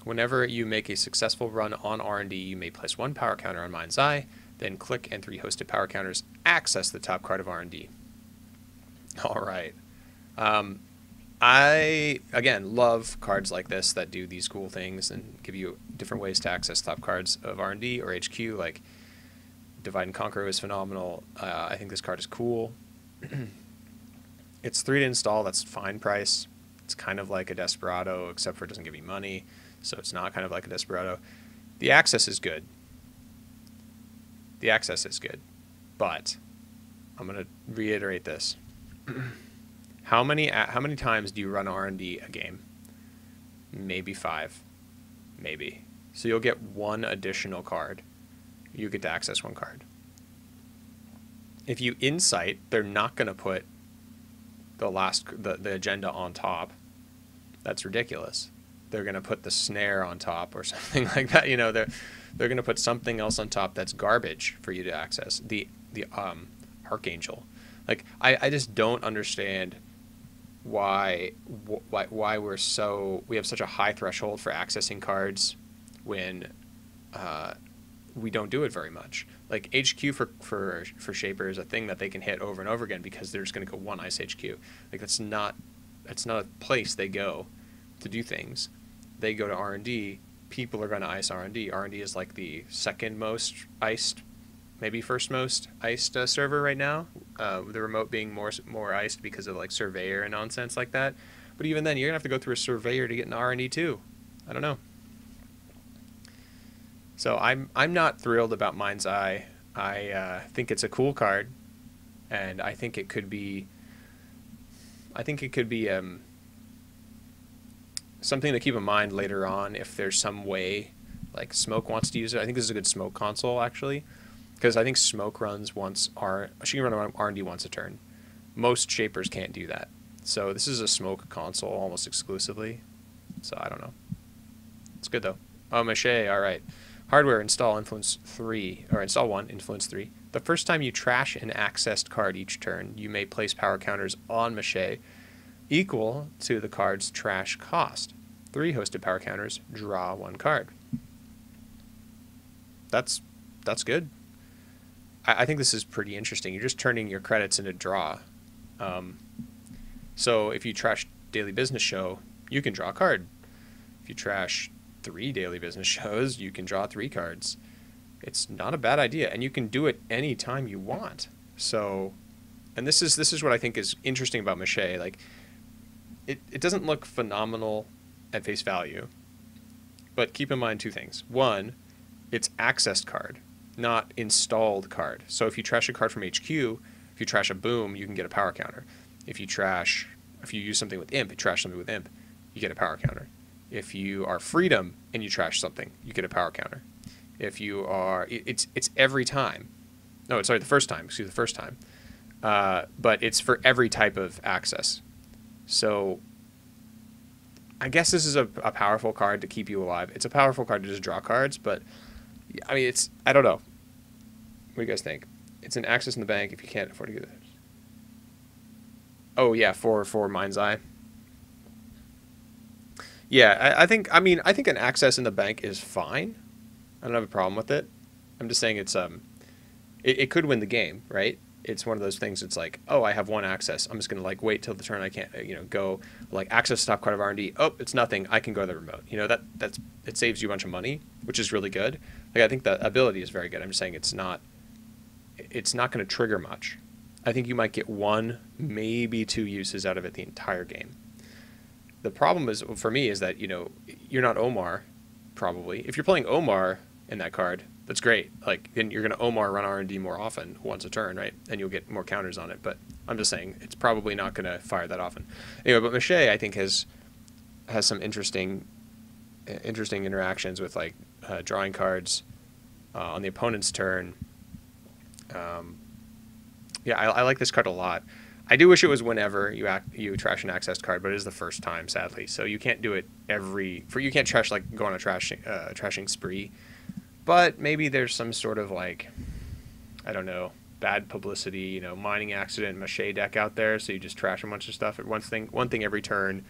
Whenever you make a successful run on R&D, you may place 1 power counter on Mind's Eye, then click and 3 hosted power counters access the top card of R&D. All right. I, again, love cards like this that do these cool things and give you different ways to access top cards of R&D or HQ, like Divide and Conquer is phenomenal. I think this card is cool. It's 3 to install. That's fine price. It's kind of like a Desperado, except for it doesn't give you money, so it's not kind of like a Desperado. The access is good. The access is good, but I'm going to reiterate this. How many times do you run R&D a game? Maybe 5. Maybe. So you'll get 1 additional card. You get to access 1 card. If you Insight, they're not going to put the agenda on top. That's ridiculous. They're going to put the snare on top or something like that. You know, they're going to put something else on top that's garbage for you to access. The Archangel. Like, I just don't understand why we have such a high threshold for accessing cards when we don't do it very much. Like, HQ for Shaper is a thing that they can hit over and over again because they're just going to go 1 ice HQ. Like, that's not a place they go to do things. They go to R&D. People are going to ice R&D. R&D is like the second most iced, maybe first most iced server right now. The remote being more iced because of like Surveyor and nonsense like that. But even then, you're gonna have to go through a Surveyor to get an R&D too. I don't know. So I'm not thrilled about Mind's Eye. I think it's a cool card, and I think it could be. Something to keep in mind later on if there's some way, like Smoke wants to use it. I think this is a good Smoke console actually, because I think Smoke runs she can run R&D once a turn. Most Shapers can't do that. So this is a Smoke console almost exclusively. So I don't know. It's good though. Oh, Mache, all right. Hardware, install influence 3, or install 1, influence 3. The first time you trash an accessed card each turn, you may place power counters on Mache equal to the card's trash cost. 3 hosted power counters, draw 1 card. That's good. I think this is pretty interesting. You're just turning your credits into draw. So if you trash Daily Business Show, you can draw a card. If you trash 3 Daily Business Shows, you can draw 3 cards. It's not a bad idea, and you can do it anytime you want. So, and this is what I think is interesting about Mache. Like, it doesn't look phenomenal at face value, but keep in mind 2 things. 1, it's accessed card, not installed card. So if you trash a card from HQ, if you trash a Boom, you can get a power counter. If you use something with Imp, you trash something with Imp, you get a power counter. If you are Freedom and you trash something, you get a power counter. If you are, it's every time. No, sorry, the first time. Excuse the first time. But it's for every type of access. So I guess this is a powerful card to keep you alive. It's a powerful card to just draw cards, but I mean, I don't know. What do you guys think? It's an access in the bank if you can't afford to get it. Oh yeah, for Mind's Eye. Yeah, I think an access in the bank is fine. I don't have a problem with it. I'm just saying it could win the game, right? It's one of those things. It's like, oh, I have 1 access. I'm just gonna like wait till the turn. I can't, go like access top card of R&D. Oh, it's nothing. I can go to the remote. It saves you a bunch of money, which is really good. Like I think the ability is very good. I'm just saying it's not going to trigger much. I think you might get 1, maybe 2 uses out of it the entire game. The problem is, for me, is that, you know, you're not Omar, probably. If you're playing Omar in that card, that's great. Like, then you're going to Omar run R&D more often once a turn, right? And you'll get more counters on it. But I'm just saying, it's probably not going to fire that often. Anyway, but Mache, I think, has some interesting interactions with, like, drawing cards on the opponent's turn. Yeah, I like this card a lot. I do wish it was whenever you trash an accessed card, but it is the first time, sadly. So you can't do it you can't trash, like, go on a trashing spree. But maybe there's some sort of, like, I don't know, bad publicity, you know, mining accident Mache deck out there, so you just trash a bunch of stuff at one thing every turn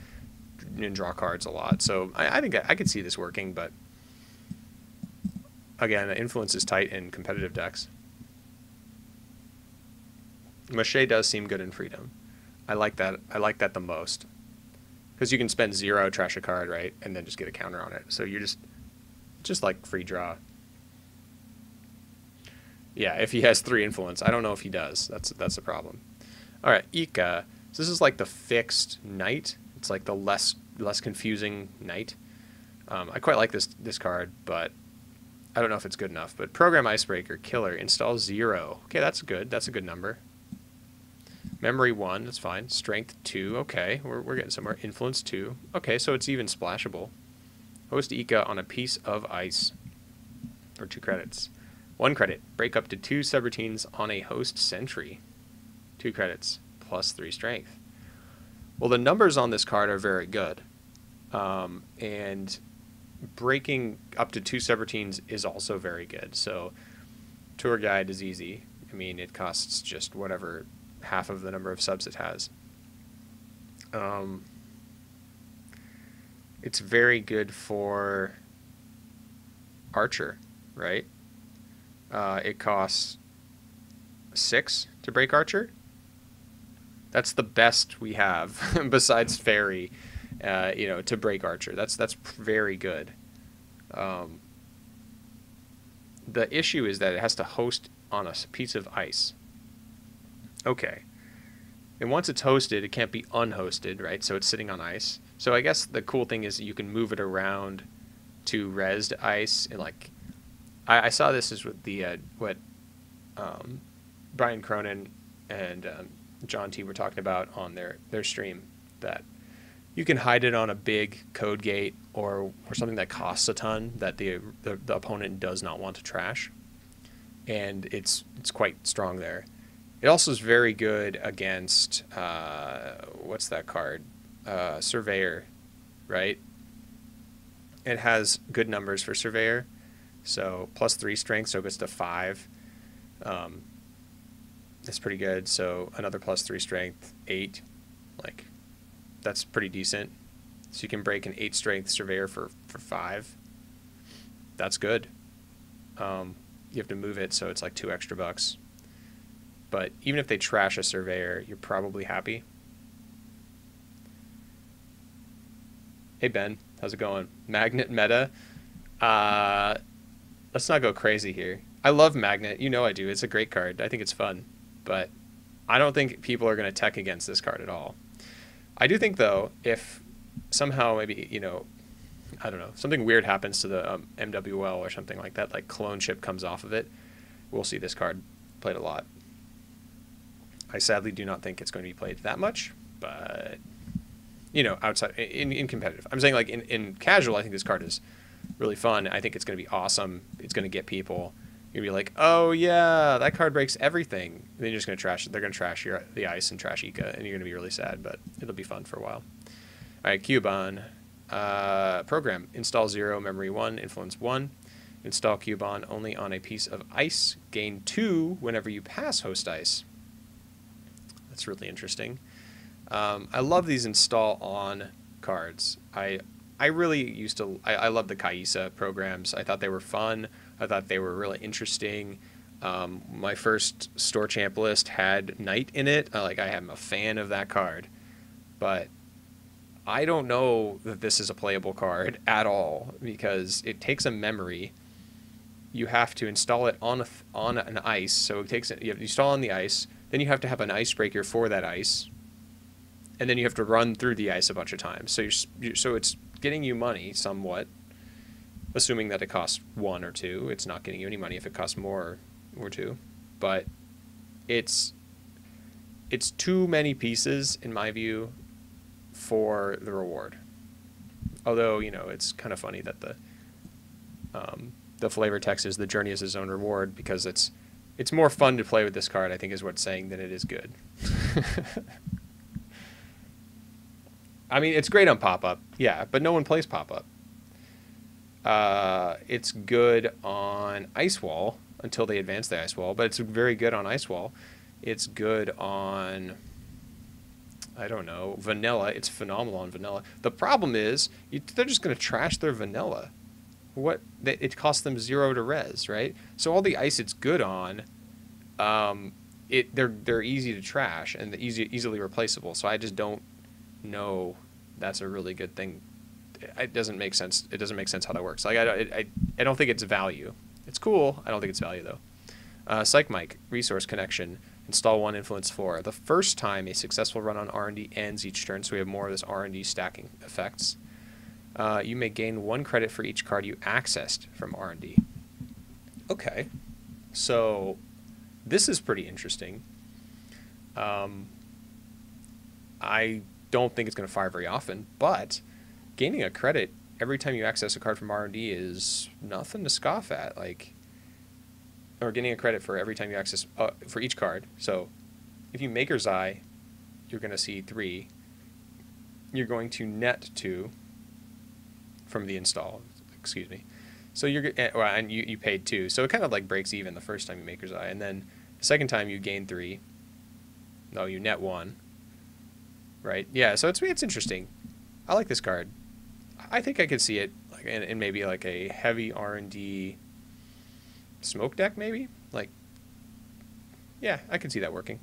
and draw cards a lot. So I think I could see this working, but again, the influence is tight in competitive decks. Mache does seem good in Freedom. I like that. I like that the most. Because you can spend 0, trash a card, right? And then just get a counter on it. So you're just like free draw. Yeah, if he has 3 influence. I don't know if he does. That's the problem. Alright, Iike. So this is like the fixed knight. It's like the less confusing knight. I quite like this card, but I don't know if it's good enough. But program icebreaker, killer, install 0. Okay, that's good. That's a good number. Memory 1, that's fine. Strength 2, okay. We're getting somewhere. Influence 2. Okay, so it's even splashable. Host Iike on a piece of ice. For 2 credits. 1 credit. Break up to 2 subroutines on a host sentry. 2 credits. Plus 3 strength. Well, the numbers on this card are very good. And breaking up to 2 subroutines is also very good. So tour guide is easy. I mean, it costs just whatever, half of the number of subs it has. It's very good for Archer, right? It costs 6 to break Archer. That's the best we have besides Fairy, you know, to break Archer. That's very good. The issue is that it has to host on a piece of ice. Okay. And once it's hosted, it can't be unhosted, right? So it's sitting on ice. So I guess the cool thing is you can move it around to resed ice. And, like, I saw this is with the Brian Cronin and John T were talking about on their stream, that you can hide it on a big code gate or something that costs a ton that the opponent does not want to trash. And it's quite strong there. It also is very good against, what's that card? Surveyor, right? It has good numbers for Surveyor. So plus 3 strength, so it gets to 5. It's pretty good. So another plus 3 strength, 8. Like, that's pretty decent. So you can break an 8 strength Surveyor for 5. That's good. You have to move it, so it's like $2 extra. But even if they trash a Surveyor, you're probably happy. Hey Ben, how's it going? Magnet meta. Let's not go crazy here. I love Magnet. You know I do. It's a great card. I think it's fun. But I don't think people are going to tech against this card at all. I do think, though, if somehow maybe, you know, I don't know, something weird happens to the MWL or something like that, like clone chip comes off of it, we'll see this card played a lot. I sadly do not think it's going to be played that much, but, you know, outside, in competitive. I'm saying, like, in casual, I think this card is really fun. I think it's going to be awesome. It's going to get people. You're going to be like, oh, yeah, that card breaks everything. And then you're just going to trash it. They're going to trash the ice and trash Iike, and you're going to be really sad, but it'll be fun for a while. All right, Cubon. Program. Install 0, memory 1, influence 1. Install Cubon only on a piece of ice. Gain 2 whenever you pass host ice. That's really interesting. I love these install on cards. I really used to... I love the Kaisa programs. I thought they were fun. I thought they were really interesting. My first store champ list had Knight in it. I am a fan of that card. But I don't know that this is a playable card at all, because it takes a memory. You have to install it on an ice. So it takes you have to install on the ice. then you have to have an icebreaker for that ice, and then you have to run through the ice a bunch of times. So so it's getting you money somewhat, assuming that it costs 1 or 2. It's not getting you any money if it costs more or 2, but it's too many pieces in my view for the reward. Although, you know, it's kind of funny that the flavor text is the journey is his own reward, because it's more fun to play with this card, I think, is what's saying, than it is good. I mean, it's great on Popup, yeah, but no one plays Popup. It's good on Ice Wall until they advance the Ice Wall, but it's very good on Ice Wall. It's good on, I don't know, Vanilla. It's phenomenal on Vanilla. The problem is they're just going to trash their Vanilla. It costs them 0 to res, right? So all the ice it's good on, they're easy to trash and easily replaceable. So I just don't know that's a really good thing. It doesn't make sense. It doesn't make sense how that works. Like I don't think it's value. It's cool. I don't think it's value though. Psych Mic, resource connection. Install 1, influence 4. The first time a successful run on R&D ends each turn, so we have more of this R&D stacking effects. You may gain 1 credit for each card you accessed from R&D. Okay, so this is pretty interesting. I don't think it's going to fire very often, but gaining a credit every time you access a card from R&D is nothing to scoff at. Like, or getting a credit for every time you access for each card. So if you Maker's Eye, you're going to see 3. You're going to net 2 from the install. Excuse me. So and you paid 2. So it kind of like breaks even the first time you Maker's Eye, and then the second time you gain 3. No, you net 1. Right? Yeah. So it's interesting. I like this card. I think I could see it like in maybe like a heavy R&D smoke deck, maybe. Like, yeah, I can see that working.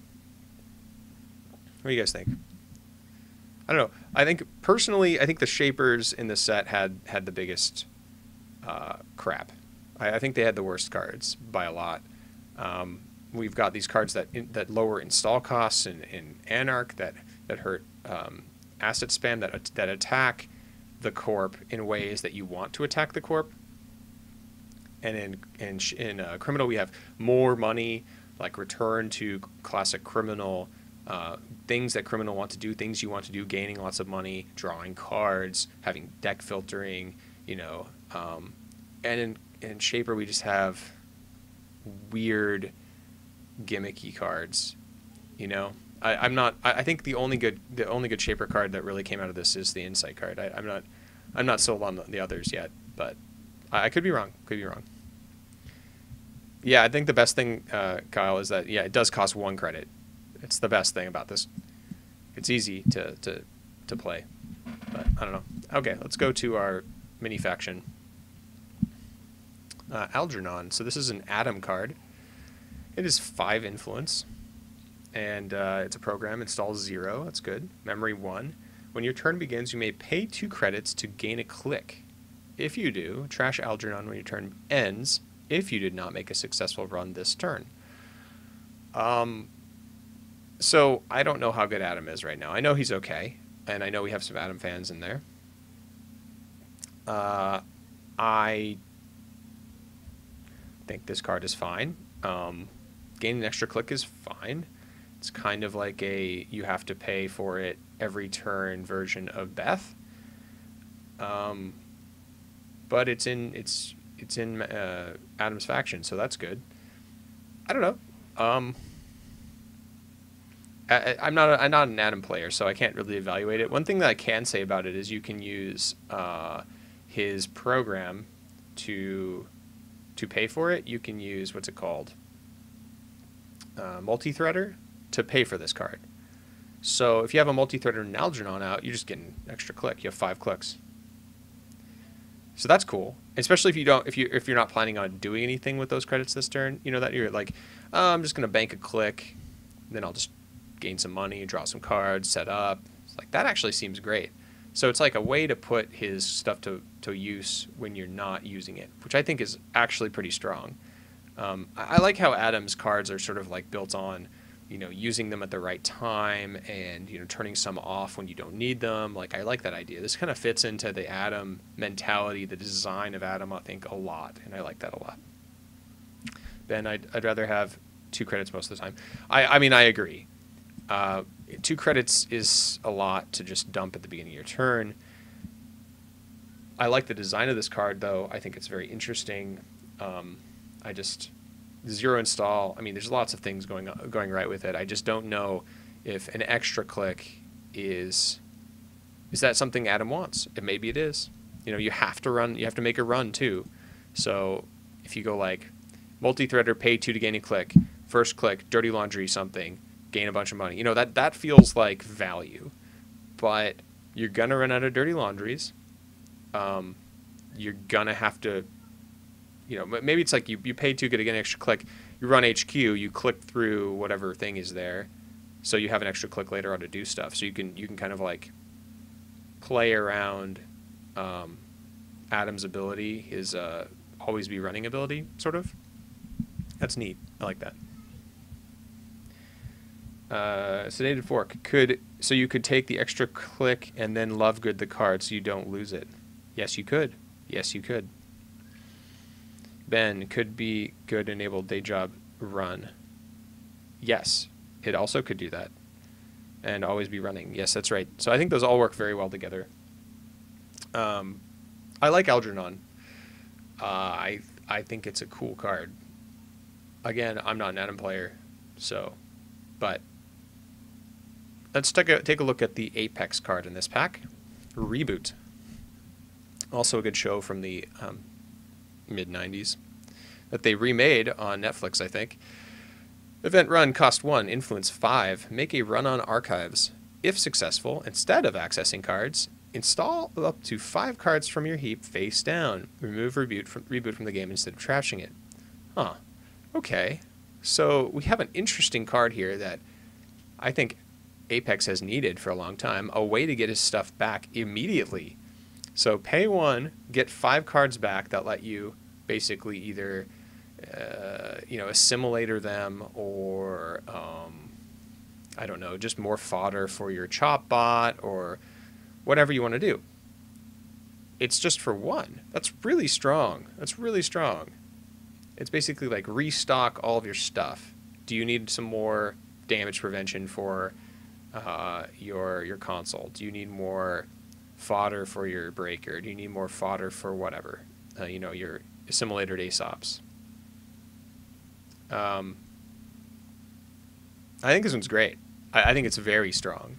What do you guys think? I don't know. I think personally, I think the shapers in the set had the biggest crap. I think they had the worst cards by a lot. We've got these cards that lower install costs in Anarch that hurt asset spam, that attack the corp in ways that you want to attack the corp. And in Criminal, we have more money, like return to classic Criminal, things that Criminal want to do, things you want to do, gaining lots of money, drawing cards, having deck filtering, you know. And in Shaper, we just have weird, gimmicky cards, you know. I think the only good Shaper card that really came out of this is the Insight card. I'm not sold on the others yet, but I could be wrong. Could be wrong. Yeah, I think the best thing, Kyle, is that it does cost 1 credit. It's the best thing about this. It's easy to play, but I don't know. Okay, let's go to our mini faction. Algernon. So this is an Atom card. It is 5 influence, and it's a program. Installs 0. That's good. Memory 1. When your turn begins, you may pay 2 credits to gain a click. If you do, trash Algernon when your turn ends, if you did not make a successful run this turn. So I don't know how good Adam is right now. I know he's okay, and I know we have some Adam fans in there. I think this card is fine. Gaining an extra click is fine. It's kind of like a you have to pay for it every turn version of Beth. But it's in Adam's faction, so that's good. I don't know. I'm not an Adam player, so I can't really evaluate it. One thing that I can say about it is you can use his program to pay for it. You can use, what's it called? Multi-threader to pay for this card. So if you have a multi-threader and Algernon out, you're just getting extra click. You have 5 clicks. So that's cool, especially if you're not planning on doing anything with those credits this turn. You know that you're like, oh, I'm just gonna bank a click, then I'll just gain some money, draw some cards, set up. It's like that actually seems great. So it's like a way to put his stuff to use when you're not using it, which I think is actually pretty strong. I like how Adam's cards are sort of like built on you know, using them at the right time and, you know, turning some off when you don't need them. Like, I like that idea. This kind of fits into the Atom mentality, the design of Atom, I think, a lot, and I like that a lot. Ben, I'd rather have 2 credits most of the time. I mean, I agree. 2 credits is a lot to just dump at the beginning of your turn. I like the design of this card, though. I think it's very interesting. I just... 0 install, I mean, there's lots of things going right with it. I just don't know if an extra click is that something Atom wants? Maybe it is. You know, you have to make a run too. So if you go like multi-threader, pay 2 to gain a click, first click, dirty laundry something, gain a bunch of money. You know, that feels like value. But you're gonna run out of dirty laundries. You're gonna have to, you know, maybe it's like you pay 2 to get an extra click. You run HQ, you click through whatever thing is there, so you have an extra click later on to do stuff. So you can kind of like play around Atom's ability, his always be running ability, sort of. That's neat. I like that. Sedated Fork so you could take the extra click and then love good the card so you don't lose it. Yes, you could. Yes, you could. Ben, could be good enable day job run. Yes, it also could do that. And always be running. Yes, that's right. So I think those all work very well together. I like Algernon. I think it's a cool card. Again, I'm not an Atom player, so, but let's take a look at the Apex card in this pack. Reboot. Also a good show from the mid-90s that they remade on Netflix, I think. Event run, cost 1, influence 5. Make a run on archives. If successful, instead of accessing cards, install up to 5 cards from your heap face down. Remove reboot from the game instead of trashing it. Huh. Okay. So we have an interesting card here that I think Apex has needed for a long time. A way to get his stuff back immediately. So pay 1, get 5 cards back that let you basically either, you know, assimilator them or, I don't know, just more fodder for your chop bot or whatever you want to do. It's just for 1. That's really strong. That's really strong. It's basically like restock all of your stuff. Do you need some more damage prevention for your console? Do you need more fodder for your breaker? Do you need more fodder for whatever? You know, your assimilator Aesops. I think this one's great. I think it's very strong.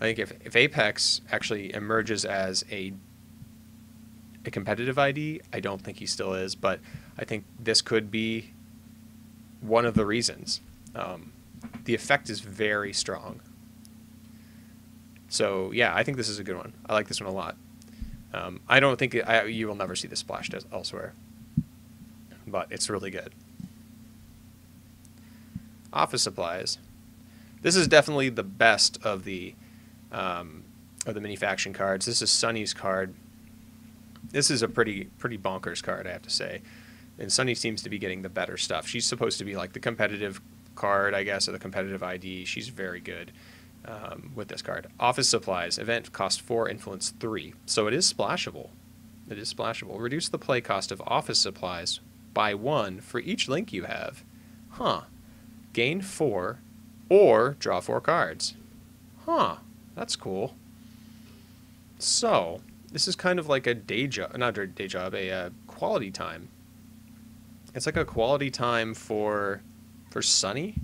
I think if Apex actually emerges as a competitive ID, I don't think he still is, but I think this could be one of the reasons. The effect is very strong. So yeah, I think this is a good one. I like this one a lot. I don't think you will never see this splashed elsewhere, but it's really good. Office supplies. This is definitely the best of the mini faction cards. This is Sunny's card. This is a pretty bonkers card, I have to say. And Sunny seems to be getting the better stuff. She's supposed to be like the competitive card, I guess, or the competitive ID. She's very good with this card. Office supplies. Event cost 4, influence 3. So it is splashable. It is splashable. Reduce the play cost of office supplies by 1 for each link you have. Huh. Gain 4 or draw 4 cards. Huh. That's cool. So this is kind of like a day job, not a day job, a quality time. It's like a quality time for Sunny.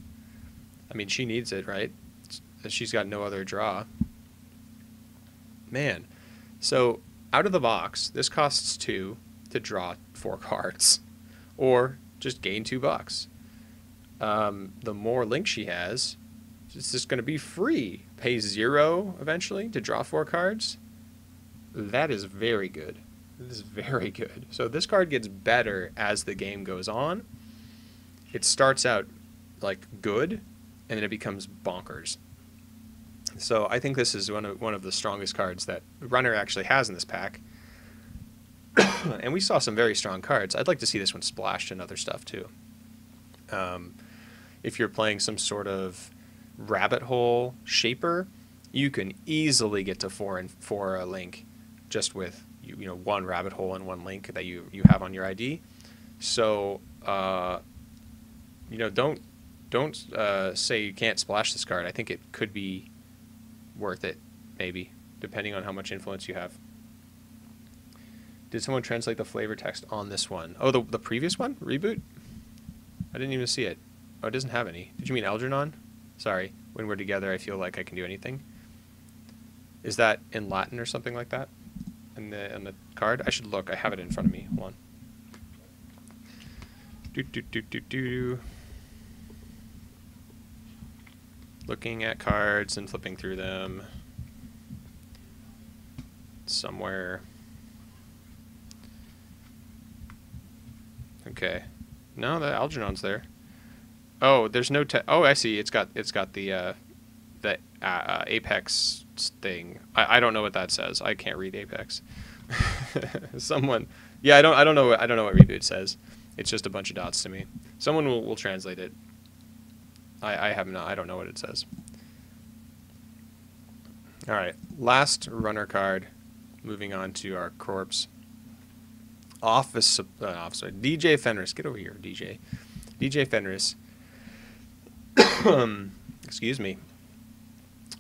I mean, she needs it, right? She's got no other draw. Man. So out of the box, this costs 2 to draw 4 cards. Or just gain $2. The more links she has, it's just going to be free. Pay 0 eventually to draw 4 cards. That is very good. This is very good. So this card gets better as the game goes on. It starts out like good, and then it becomes bonkers. So I think this is one of the strongest cards that Runner actually has in this pack. And we saw some very strong cards. I'd like to see this one splashed in other stuff too. If you're playing some sort of Rabbit Hole Shaper, you can easily get to 4 and 4 link just with one rabbit hole and one link that you have on your ID. So don't say you can't splash this card. I think it could be worth it, maybe, depending on how much influence you have. Did someone translate the flavor text on this one? Oh, the previous one? Reboot? I didn't even see it. Oh, it doesn't have any. Did you mean Algernon? Sorry. When we're together, I feel like I can do anything. Is that in Latin or something like that? In the card? I should look. I have it in front of me. Hold on. Looking at cards and flipping through them. Somewhere. Okay. No, the Algernon's there. Oh, there's no oh, I see. It's got the Apex thing. I don't know what that says. I can't read Apex. Someone, yeah, I don't know what reboot says. It's just a bunch of dots to me. Someone will translate it. I have not. I don't know what it says. All right, last runner card. Moving on to our corpse. DJ Fenris. Get over here, DJ. DJ Fenris. Excuse me.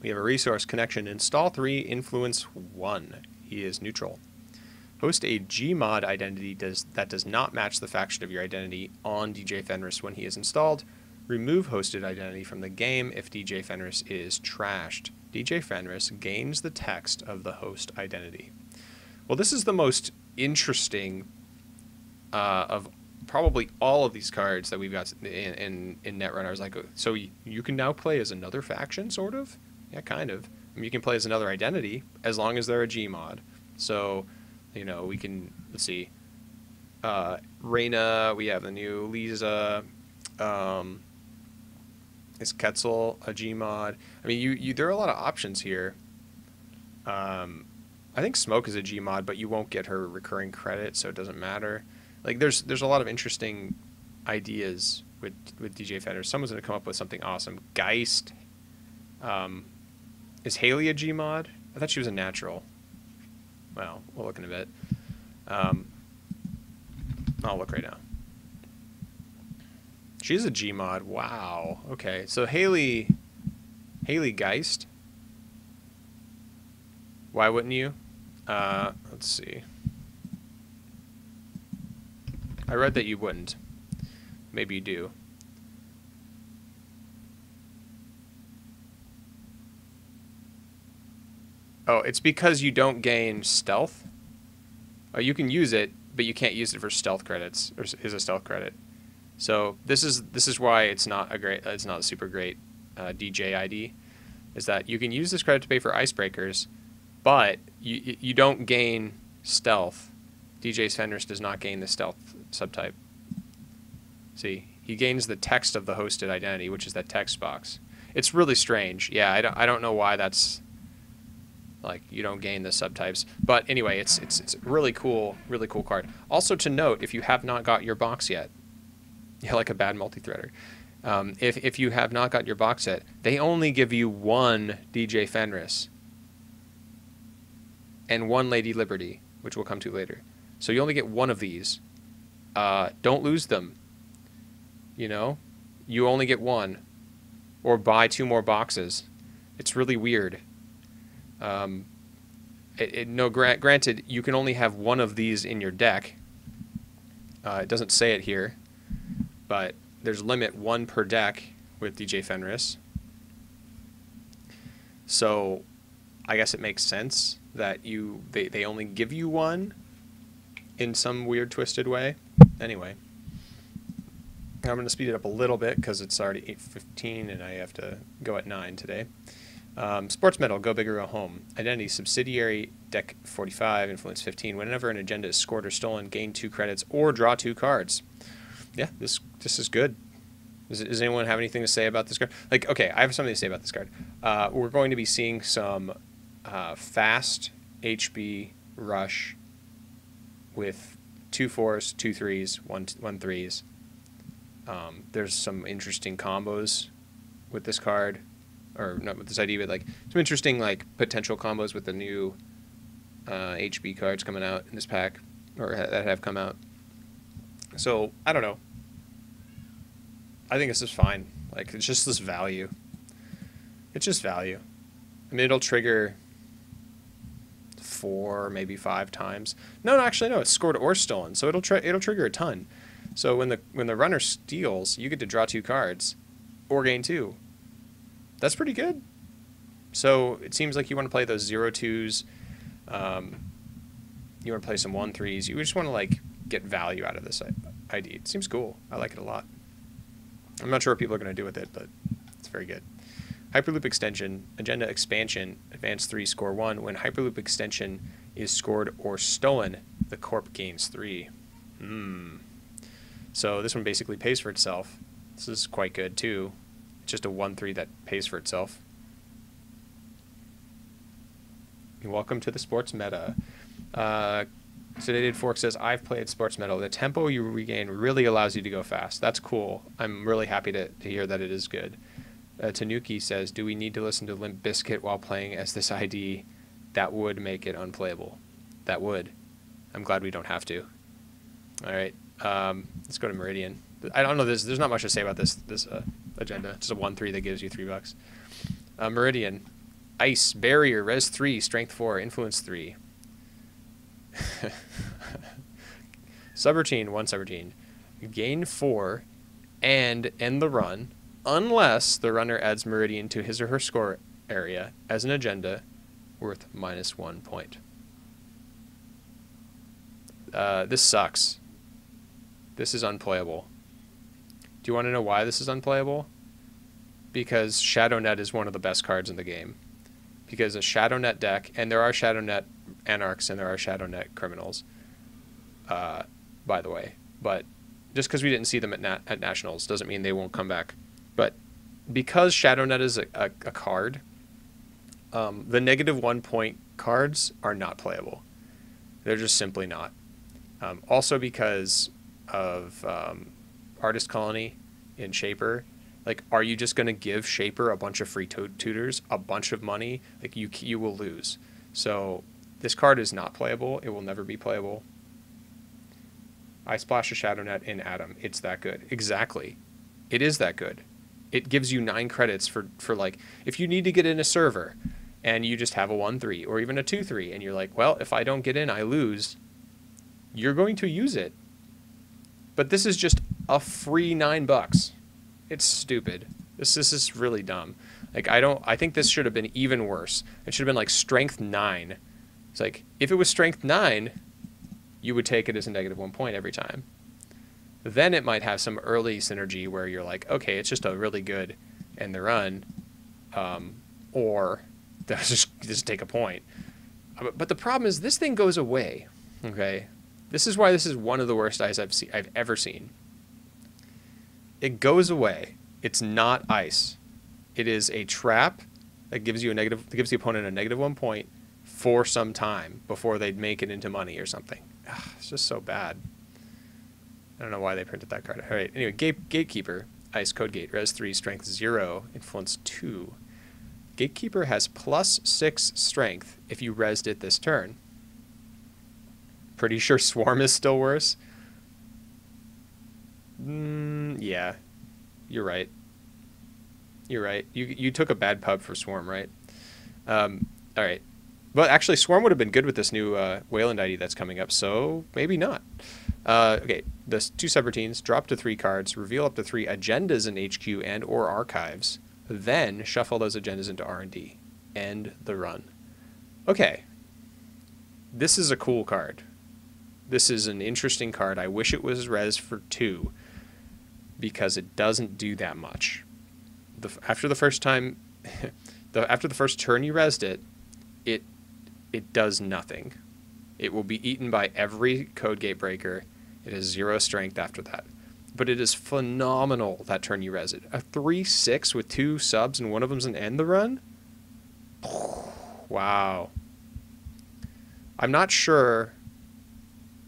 We have a resource connection. Install 3, influence 1. He is neutral. Host a Gmod identity that does not match the faction of your identity on DJ Fenris when he is installed. Remove hosted identity from the game if DJ Fenris is trashed. DJ Fenris gains the text of the host identity. Well, this is the most interesting of probably all of these cards that we've got in Netrunner. I was like, so you can now play as another faction, sort of? Yeah, kind of. I mean, you can play as another identity as long as they're a Gmod. So, we can, let's see, Reyna, we have the new Lisa, is Quetzal a Gmod? I mean, there are a lot of options here. I think Smoke is a Gmod, but you won't get her recurring credit, so it doesn't matter. Like, there's a lot of interesting ideas with DJ Fenris. Someone's going to come up with something awesome. Geist. Is Haley a Gmod? I thought she was a natural. Well, we'll look in a bit. I'll look right now. She's a Gmod. Wow. Okay, so Haley Geist. Why wouldn't you? Let's see. I read that you wouldn't. Maybe you do. Oh, it's because you don't gain stealth. You can use it, but you can't use it for stealth credits, or is a stealth credit. So this is why it's not a super great DJ ID, is that you can use this credit to pay for icebreakers, but you don't gain stealth. DJ Fenris does not gain the stealth subtype. See, he gains the text of the hosted identity, which is that text box. It's really strange. Yeah, I don't know why that's like you don't gain the subtypes, but anyway, it's a really cool card. Also to note, if you have not got your box yet, you're like a bad multi-threader. If you have not got your box set, they only give you one DJ Fenris and one Lady Liberty, which we'll come to later. So you only get one of these. Don't lose them. You only get one, or buy 2 more boxes. It's really weird. Granted, you can only have one of these in your deck. It doesn't say it here, but there's limit 1 per deck with DJ Fenris. So I guess it makes sense that they only give you one in some weird twisted way. Anyway, I'm going to speed it up a little bit because it's already 8:15 and I have to go at 9 today. Sports Medal, go big or go home. Identity, subsidiary, deck 45, influence 15. Whenever an agenda is scored or stolen, gain 2 credits or draw 2 cards. Yeah, this is good. Does anyone have anything to say about this card? Like, okay, I have something to say about this card. We're going to be seeing some fast HB rush with 2 4s, 2 3s, 1 3s. There's some interesting combos with this card. or not with this ID, but like some interesting like potential combos with the new HB cards coming out in this pack, or that have come out. So I don't know. I think this is fine. Like, it's just this value. It's just value. I mean, it'll trigger 4, maybe 5 times. No, actually, no. It's scored or stolen, so it'll trigger a ton. So when the runner steals, you get to draw 2 cards, or gain 2. That's pretty good. So it seems like you want to play those 0-2s. You want to play some 1-3s. You just want to like get value out of this ID. It seems cool. I like it a lot. I'm not sure what people are going to do with it, but it's very good. Hyperloop extension, agenda expansion, advance 3, score 1. When Hyperloop extension is scored or stolen, the corp gains 3. So this one basically pays for itself. This is quite good too. It's just a 1-3 that pays for itself. Welcome to the sports meta. Sedated Fork says, I've played sports meta. The tempo you regain really allows you to go fast. That's cool. I'm really happy to hear that it is good. Tanuki says, do we need to listen to Limp Bizkit while playing as this ID? That would make it unplayable. That would. I'm glad we don't have to. All right. Let's go to Meridian. I don't know. There's not much to say about this agenda. It's a 1-3 that gives you $3. Meridian. Ice. Barrier. Res 3. Strength 4. Influence 3. Subroutine. 1 subroutine. Gain 4 and end the run unless the runner adds Meridian to his or her score area as an agenda worth -1 point. This sucks. This is unplayable. Do you want to know why this is unplayable? Because ShadowNet is one of the best cards in the game. Because a ShadowNet deck, and there are ShadowNet Anarchs and there are ShadowNet Criminals, by the way. But just because we didn't see them at Nationals doesn't mean they won't come back. But because ShadowNet is a card, the -1 point cards are not playable. They're just simply not. Also because of Artist Colony in Shaper. Like, are you just going to give Shaper a bunch of free tutors, a bunch of money? Like, you will lose. So this card is not playable. It will never be playable. I splash a ShadowNet in Atom. It's that good. Exactly. It is that good. It gives you 9 credits for like, if you need to get in a server and you just have a 1-3 or even a 2-3 and you're like, well, if I don't get in, I lose. You're going to use it. But this is just a free $9. It's stupid. This is really dumb. Like, I think this should have been even worse. It should have been like strength 9. It's like, if it was strength 9, you would take it as a -1 point every time. Then it might have some early synergy where you're like, okay, it's just a really good end the run, or just take a point. But the problem is this thing goes away. Okay, this is why this is one of the worst ice I've ever seen. It goes away. It's not ice. It is a trap that gives you gives the opponent a -1 point for some time before they'd make it into money or something. Ugh, it's just so bad. I don't know why they printed that card. All right. Anyway, Gatekeeper, Ice Code Gate, Res 3, Strength 0, Influence 2. Gatekeeper has +6 Strength if you resed it this turn. Pretty sure Swarm is still worse. Yeah, you're right. You're right. You took a bad pub for Swarm, right? All right. But actually, Swarm would have been good with this new Wayland ID that's coming up, so maybe not. Okay, the 2 subroutines, drop to 3 cards, reveal up to 3 agendas in HQ and or archives, then shuffle those agendas into R&D. End the run. Okay. This is a cool card. This is an interesting card. I wish it was res for 2 because it doesn't do that much. After the first time, after the first turn you resed it, it does nothing. It will be eaten by every code gate breaker. It has 0 strength after that. But it is phenomenal that turn you res it. A 3/6 with 2 subs and one of them's an end the run? Wow. I'm not sure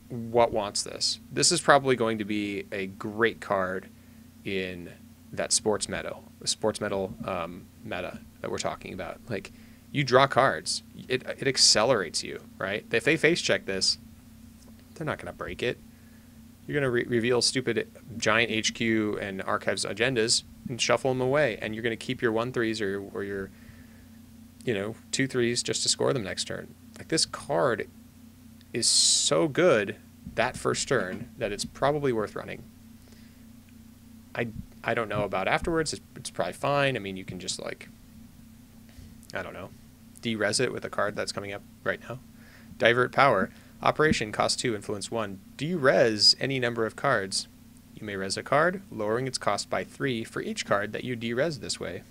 what wants this. This is probably going to be a great card in that sports metal meta that we're talking about. Like, you draw cards, it accelerates you, right? If they face check this, they're not going to break it. You're going to reveal stupid giant HQ and archives agendas and shuffle them away, and you're going to keep your 1/3s or your 2/3s just to score them next turn. Like, this card is so good that first turn that it's probably worth running. I don't know about afterwards. It's probably fine. I mean, you can just, like, I don't know, de-res it with a card that's coming up right now. Divert Power. Operation, cost 2, influence 1. De-res any number of cards. You may res a card, lowering its cost by 3 for each card that you de-res this way.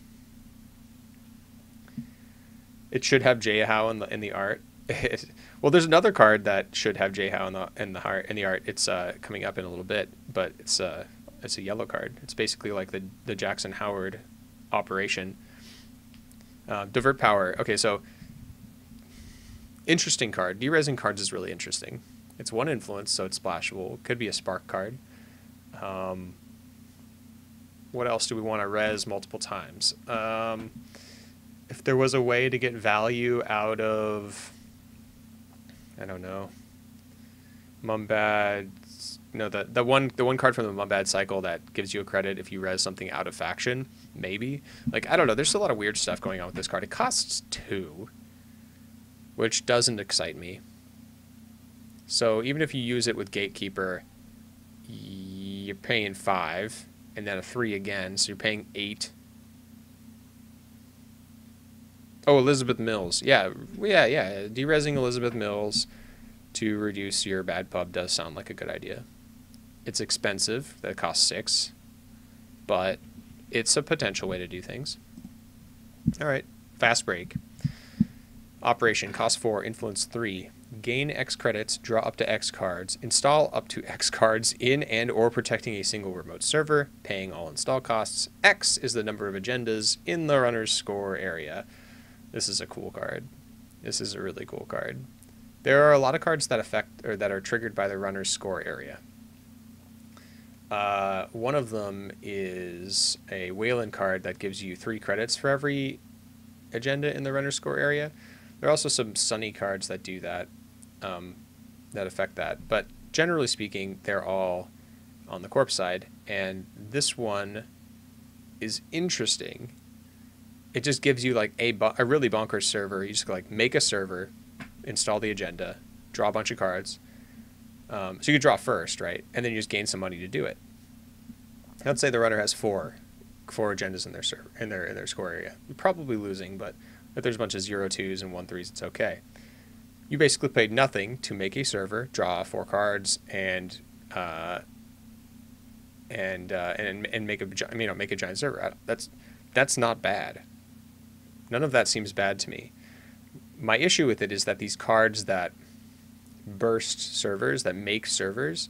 It should have Jayhao in the art. Well, there's another card that should have Jayhao in the art. It's coming up in a little bit, but it's a yellow card. It's basically like the Jackson Howard operation. Divert Power. Okay, so interesting card. De-resing cards is really interesting. It's 1 influence, so it's splashable. Could be a spark card. What else do we want to res multiple times? If there was a way to get value out of, I don't know, Mumbad. No, the one card from the Mumbad cycle that gives you a credit if you res something out of faction, maybe. Like, I don't know. There's a lot of weird stuff going on with this card. It costs 2, which doesn't excite me. So even if you use it with Gatekeeper, you're paying 5, and then a 3 again, so you're paying 8. Oh, Elizabeth Mills. Yeah. De-resing Elizabeth Mills to reduce your bad pub does sound like a good idea. It's expensive. That costs 6. But it's a potential way to do things. All right. Fast Break. Operation, cost 4, influence 3. Gain X credits, draw up to X cards, install up to X cards in and or protecting a single remote server, paying all install costs. X is the number of agendas in the runner's score area. This is a cool card. This is a really cool card. There are a lot of cards that affect or that are triggered by the runner's score area. One of them is a Wayland card that gives you 3 credits for every agenda in the runner's score area. There are also some Sunny cards that do that, that affect that. But generally speaking, they're all on the corpse side. And this one is interesting. It just gives you like a really bonkers server. You just like make a server, install the agenda, draw a bunch of cards. So you could draw first, right? And then you just gain some money to do it. Let's say the runner has four agendas in their server, in their score area. You're probably losing, but if there's a bunch of 0-2s and 1-3s, it's okay. You basically paid nothing to make a server, draw 4 cards, and make a giant server. That's not bad. None of that seems bad to me. My issue with it is that these cards that burst servers, that make servers,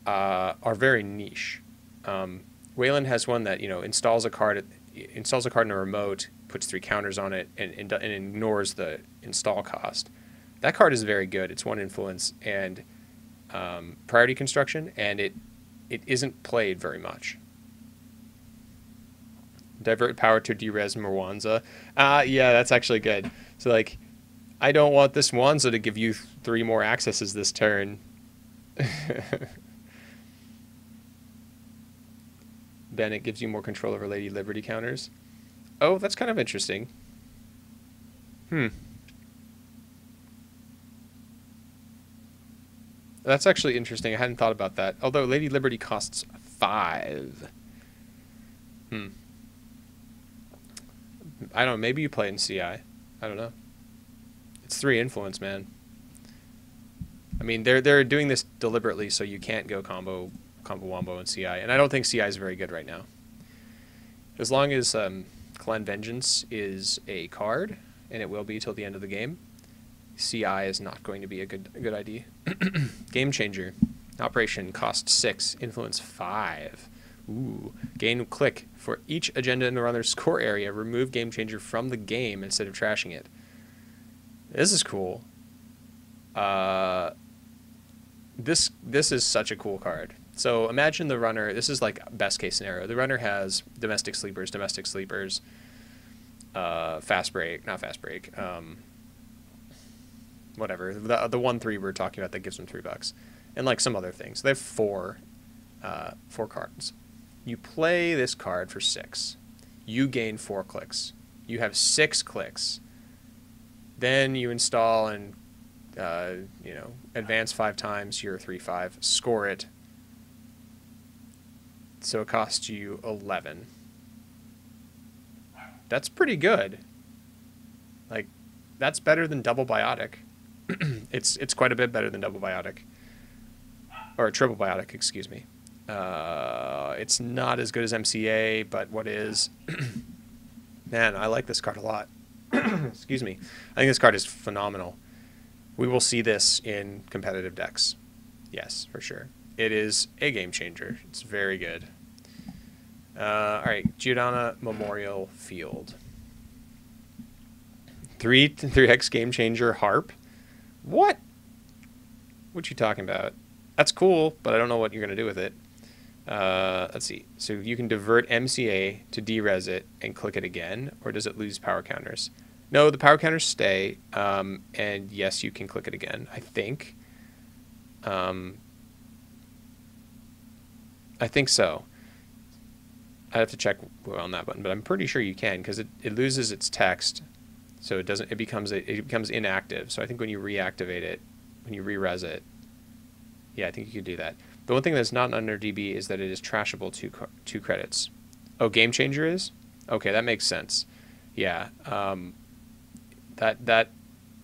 are very niche. Wayland has one that installs a card in a remote, puts 3 counters on it, and ignores the install cost. That card is very good. It's 1 influence and priority construction, and it isn't played very much. Divert power to de-res Mwanza. Yeah, that's actually good. So like, I don't want this Mwanza to give you 3 more accesses this turn. Then it gives you more control over Lady Liberty counters. Oh, that's kind of interesting. That's actually interesting. I hadn't thought about that. Although Lady Liberty costs 5. I don't know. Maybe you play in CI. I don't know. It's 3 influence, man. I mean, they're doing this deliberately so you can't go combo wombo in CI, and I don't think CI is very good right now. As long as Clan Vengeance is a card, and it will be till the end of the game, CI is not going to be a good idea. Game Changer. Operation, cost 6, influence 5. Ooh. Gain click for each agenda in the runner's score area. Remove Game Changer from the game instead of trashing it. This is cool. This is such a cool card. So imagine the runner. This is like best case scenario. The runner has domestic sleepers, fast break, not fast break. Whatever, the 1/3 we're talking about that gives them $3, and like some other things. They have four cards. You play this card for 6. You gain 4 clicks. You have 6 clicks. Then you install and advance 5 times your 3/5, score it. So it costs you 11. That's pretty good. Like, that's better than double biotic. It's quite a bit better than double biotic, or triple biotic, excuse me. It's not as good as MCA, but what is? Man, I like this card a lot. Excuse me. I think this card is phenomenal. We will see this in competitive decks. Yes, for sure. It is a game changer. It's very good. All right, Giordana Memorial Field. 3x game changer harp. What? What you talking about? That's cool, but I don't know what you're going to do with it. Let's see. So you can divert MCA to derez it and click it again, or does it lose power counters? No, the power counters stay, and yes, you can click it again, I think. I think so. I have to check on that button, but I'm pretty sure you can, because it loses its text. So it becomes inactive. So I think when you reactivate it, when you re-res it, yeah, I think you could do that. The one thing that's not under DB is that it is trashable 2 credits. Oh, game changer is? Okay, that makes sense. Yeah,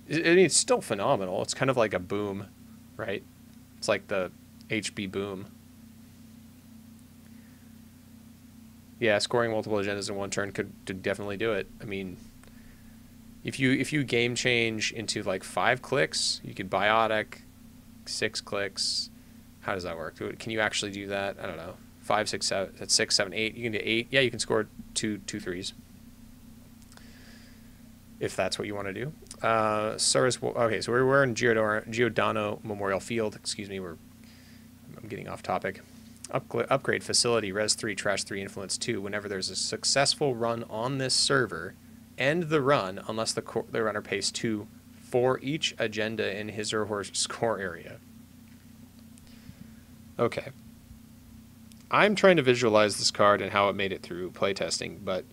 it's still phenomenal. It's kind of like a boom, right? It's like the HB boom. Yeah, scoring multiple agendas in one turn could definitely do it. I mean, if you game change into like 5 clicks, you could biotic, 6 clicks. How does that work? Can you actually do that? I don't know. 5, 6, 7. That's 6, 7, 8. You can do 8. Yeah, you can score two 3s. If that's what you want to do. Okay, so we're in Giordano Memorial Field. Excuse me, I'm getting off topic. Upgrade facility, res 3, trash 3, influence 2. Whenever there's a successful run on this server, end the run unless the runner pays 2 for each agenda in his or her score area. Okay. I'm trying to visualize this card and how it made it through playtesting, but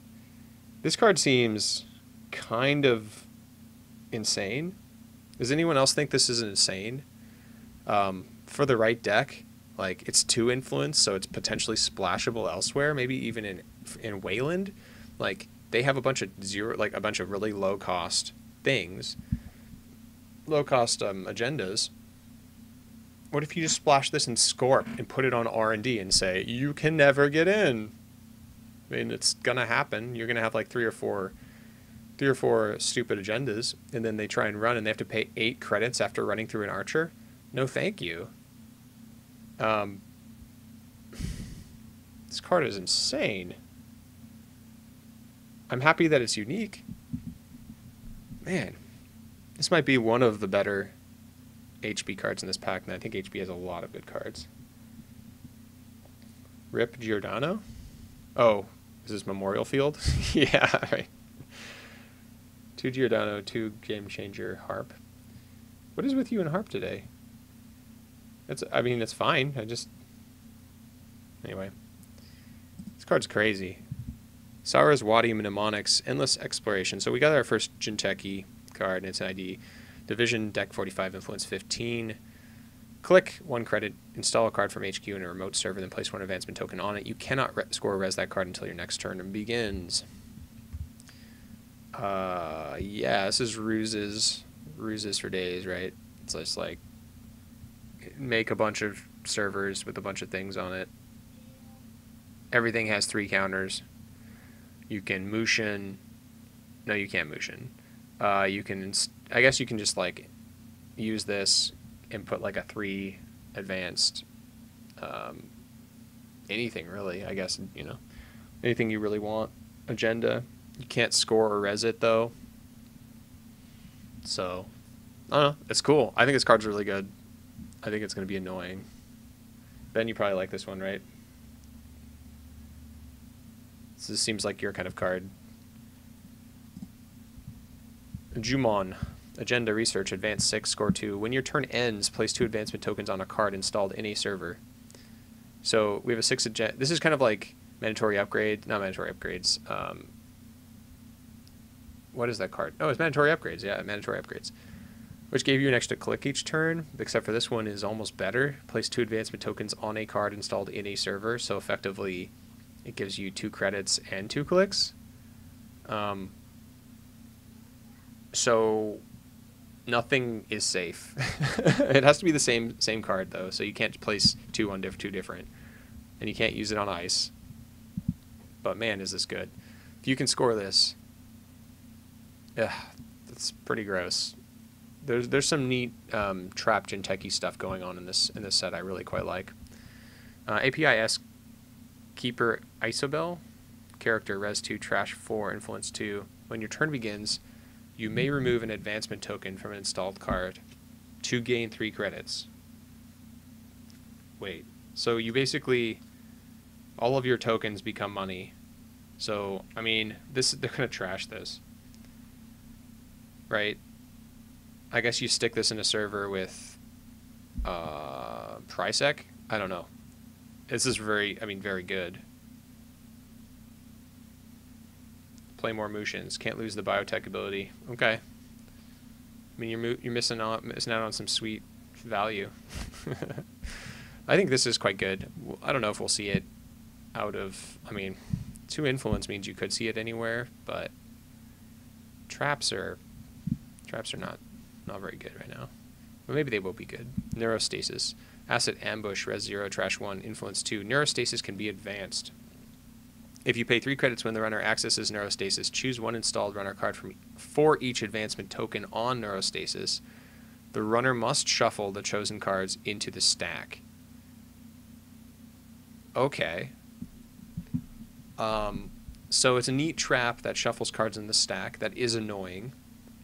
this card seems kind of insane. Does anyone else think this is insane? For the right deck, like, it's 2 influence, so it's potentially splashable elsewhere, maybe even in Wayland. Like, they have a bunch of really low cost things, low cost agendas. What if you just splash this in Scorp and put it on R&D and say, you can never get in? I mean, it's gonna happen. You're gonna have like 3 or 4 stupid agendas, and then they try and run and they have to pay 8 credits after running through an archer. No thank you. This card is insane. I'm happy that it's unique. Man, this might be one of the better HB cards in this pack, and I think HB has a lot of good cards. Rip Giordano? Oh, is this Memorial Field? Yeah, right. 2 Giordano, 2 Game Changer, Harp. What is with you and Harp today? I mean, it's fine. Anyway. This card's crazy. Sara's Wadi Mnemonics, Endless Exploration. So we got our first Jinteki card, and it's an ID. Division, deck 45, influence 15. Click 1 credit, install a card from HQ in a remote server, then place 1 advancement token on it. You cannot score or res that card until your next turn begins. Yeah, this is ruses for days, right? It's just like, make a bunch of servers with a bunch of things on it. Everything has 3 counters. You can Mushin. No, you can't Mushin. You can, I guess you can just like use this and put like a 3 advanced, anything really, I guess, you know, anything you really want. Agenda. You can't score or res it though. So, I don't know. It's cool. I think this card's really good. I think it's going to be annoying. Ben, you probably like this one, right? This seems like your kind of card. Jumon. Agenda Research, Advance 6, Score 2. When your turn ends, place 2 advancement tokens on a card installed in a server. So we have a 6 agenda. This is kind of like mandatory upgrade. Not mandatory upgrades. What is that card? Oh, it's mandatory upgrades. Yeah, mandatory upgrades. Which gave you an extra click each turn, except for this one is almost better. Place 2 advancement tokens on a card installed in a server. So effectively, it gives you 2 credits and 2 clicks. So nothing is safe. It has to be the same card though, so you can't place 2 on 2 different, and you can't use it on ice. But man, is this good! If you can score this, that's pretty gross. There's some neat trap Jinteki stuff going on in this set. I really quite like. APIS Keeper Isobel, character Res 2, Trash 4, Influence 2. When your turn begins, you may remove an advancement token from an installed card to gain 3 credits. Wait, so you basically, all of your tokens become money. So, I mean, they're going to trash this. Right? I guess you stick this in a server with Prisec? I don't know. This is very good. Play more Motions. Can't lose the biotech ability. Okay. I mean, you're missing out on some sweet value. I think this is quite good. I don't know if we'll see it out of... I mean, 2 influence means you could see it anywhere, but traps are not very good right now. But maybe they will be good. Neurostasis. Acid Ambush, Res 0, Trash 1, Influence 2. Neurostasis can be advanced. If you pay 3 credits when the runner accesses Neurostasis, choose 1 installed runner card for each advancement token on Neurostasis. The runner must shuffle the chosen cards into the stack. Okay. So it's a neat trap that shuffles cards in the stack. That is annoying.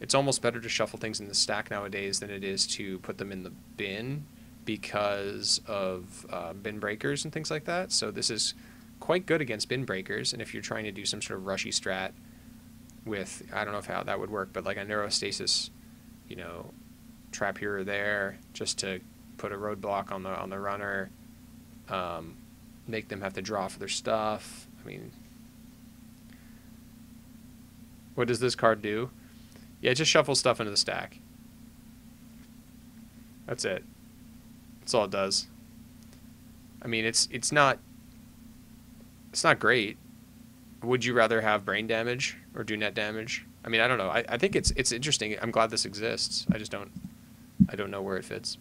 It's almost better to shuffle things in the stack nowadays than it is to put them in the bin because of bin breakers and things like that. So this is quite good against bin breakers, and if you're trying to do some sort of rushy strat with, I don't know how that would work, but like a Neurostasis, you know, trap here or there, just to put a roadblock on the runner, make them have to draw for their stuff. I mean, what does this card do? Yeah, it just shuffles stuff into the stack. That's it. That's all it does. I mean, it's not great. Would you rather have brain damage or do net damage? I mean, I don't know. I think it's interesting. I'm glad this exists. I don't know where it fits.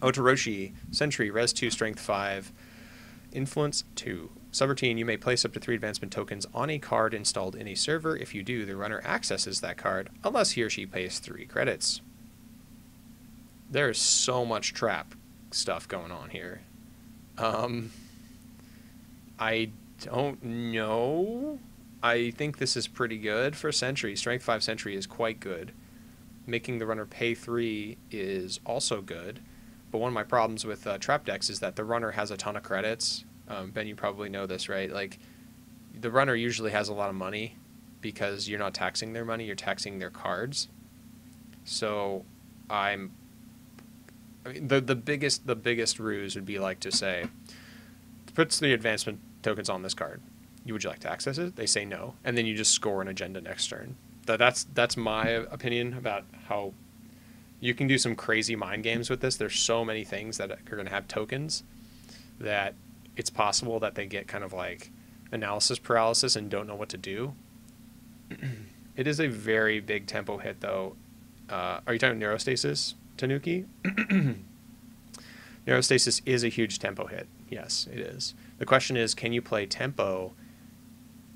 Otoroshi, Sentry, Res 2, Strength 5, Influence 2. Subroutine, you may place up to 3 advancement tokens on a card installed in a server. If you do, the runner accesses that card unless he or she pays 3 credits. There's so much trap stuff going on here. I don't know. I think this is pretty good for Sentry. Strength 5 Sentry is quite good. Making the runner pay 3 is also good. But one of my problems with trap decks is that the runner has a ton of credits. Ben, you probably know this, right? Like, the runner usually has a lot of money because you're not taxing their money, you're taxing their cards. So I mean, the biggest ruse would be like to say, puts the advancement tokens on this card. Would you like to access it? They say no, and then you just score an agenda next turn. That's my opinion about how you can do some crazy mind games with this. There's so many things that are going to have tokens that it's possible that they get kind of like analysis paralysis and don't know what to do. It is a very big tempo hit, though. Are you talking Neurostasis, Tanuki? Neurostasis is a huge tempo hit. Yes, it is. The question is, can you play tempo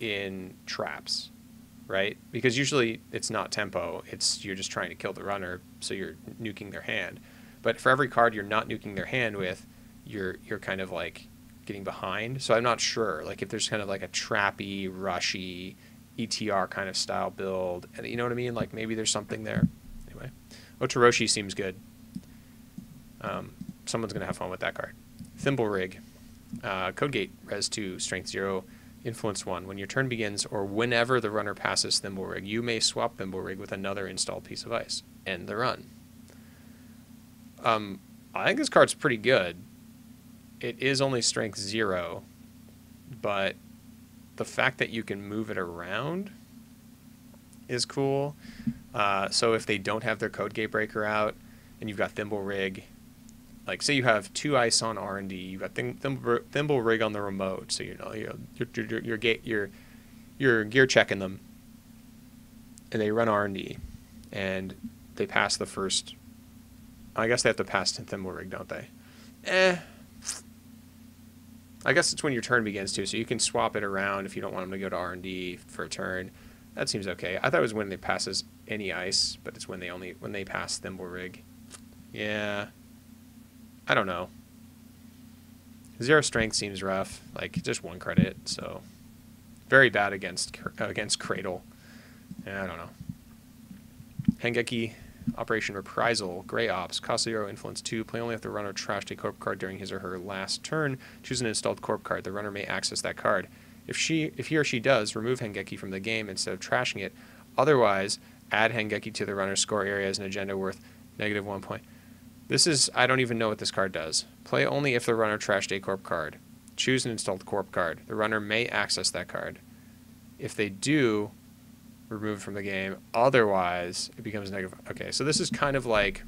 in traps, right? Because usually it's not tempo. You're just trying to kill the runner, so you're nuking their hand. But for every card you're not nuking their hand with, you're kind of like getting behind. So I'm not sure, like, if there's kind of like a trappy, rushy, ETR kind of style build. You know what I mean? Like, maybe there's something there. Anyway, Otoroshi seems good. Someone's going to have fun with that card. Thimble Rig. Code Gate, Res 2, Strength 0, Influence 1. When your turn begins or whenever the runner passes Thimble Rig, you may swap Thimble Rig with another installed piece of ice. End the run. I think this card's pretty good. It is only Strength 0, but the fact that you can move it around is cool. So if they don't have their Code Gate Breaker out and you've got Thimble Rig, like say you have 2 ice on R&D, you've got Thimble Rig on the remote, so you're gear checking them, and they run R&D, and they pass the first. I guess they have to pass Thimble Rig, don't they? I guess it's when your turn begins too, so you can swap it around if you don't want them to go to R&D for a turn. That seems okay. I thought it was when they passes any ice, but it's when they pass Thimble Rig. Yeah. I don't know. 0 strength seems rough. Like, just 1 credit, so very bad against Cradle. Yeah, I don't know. Hengeki, Operation Reprisal, Grey Ops, cost 0, influence 2. Play only if the runner trashed a corp card during his or her last turn. Choose an installed corp card. The runner may access that card. If he or she does, remove Hengeki from the game instead of trashing it. Otherwise, add Hengeki to the runner's score area as an agenda worth -1 point. This is, I don't even know what this card does. Play only if the runner trashed a corp card. Choose an installed corp card. The runner may access that card. If they do, remove it from the game. Otherwise, it becomes negative. Okay, so this is kind of like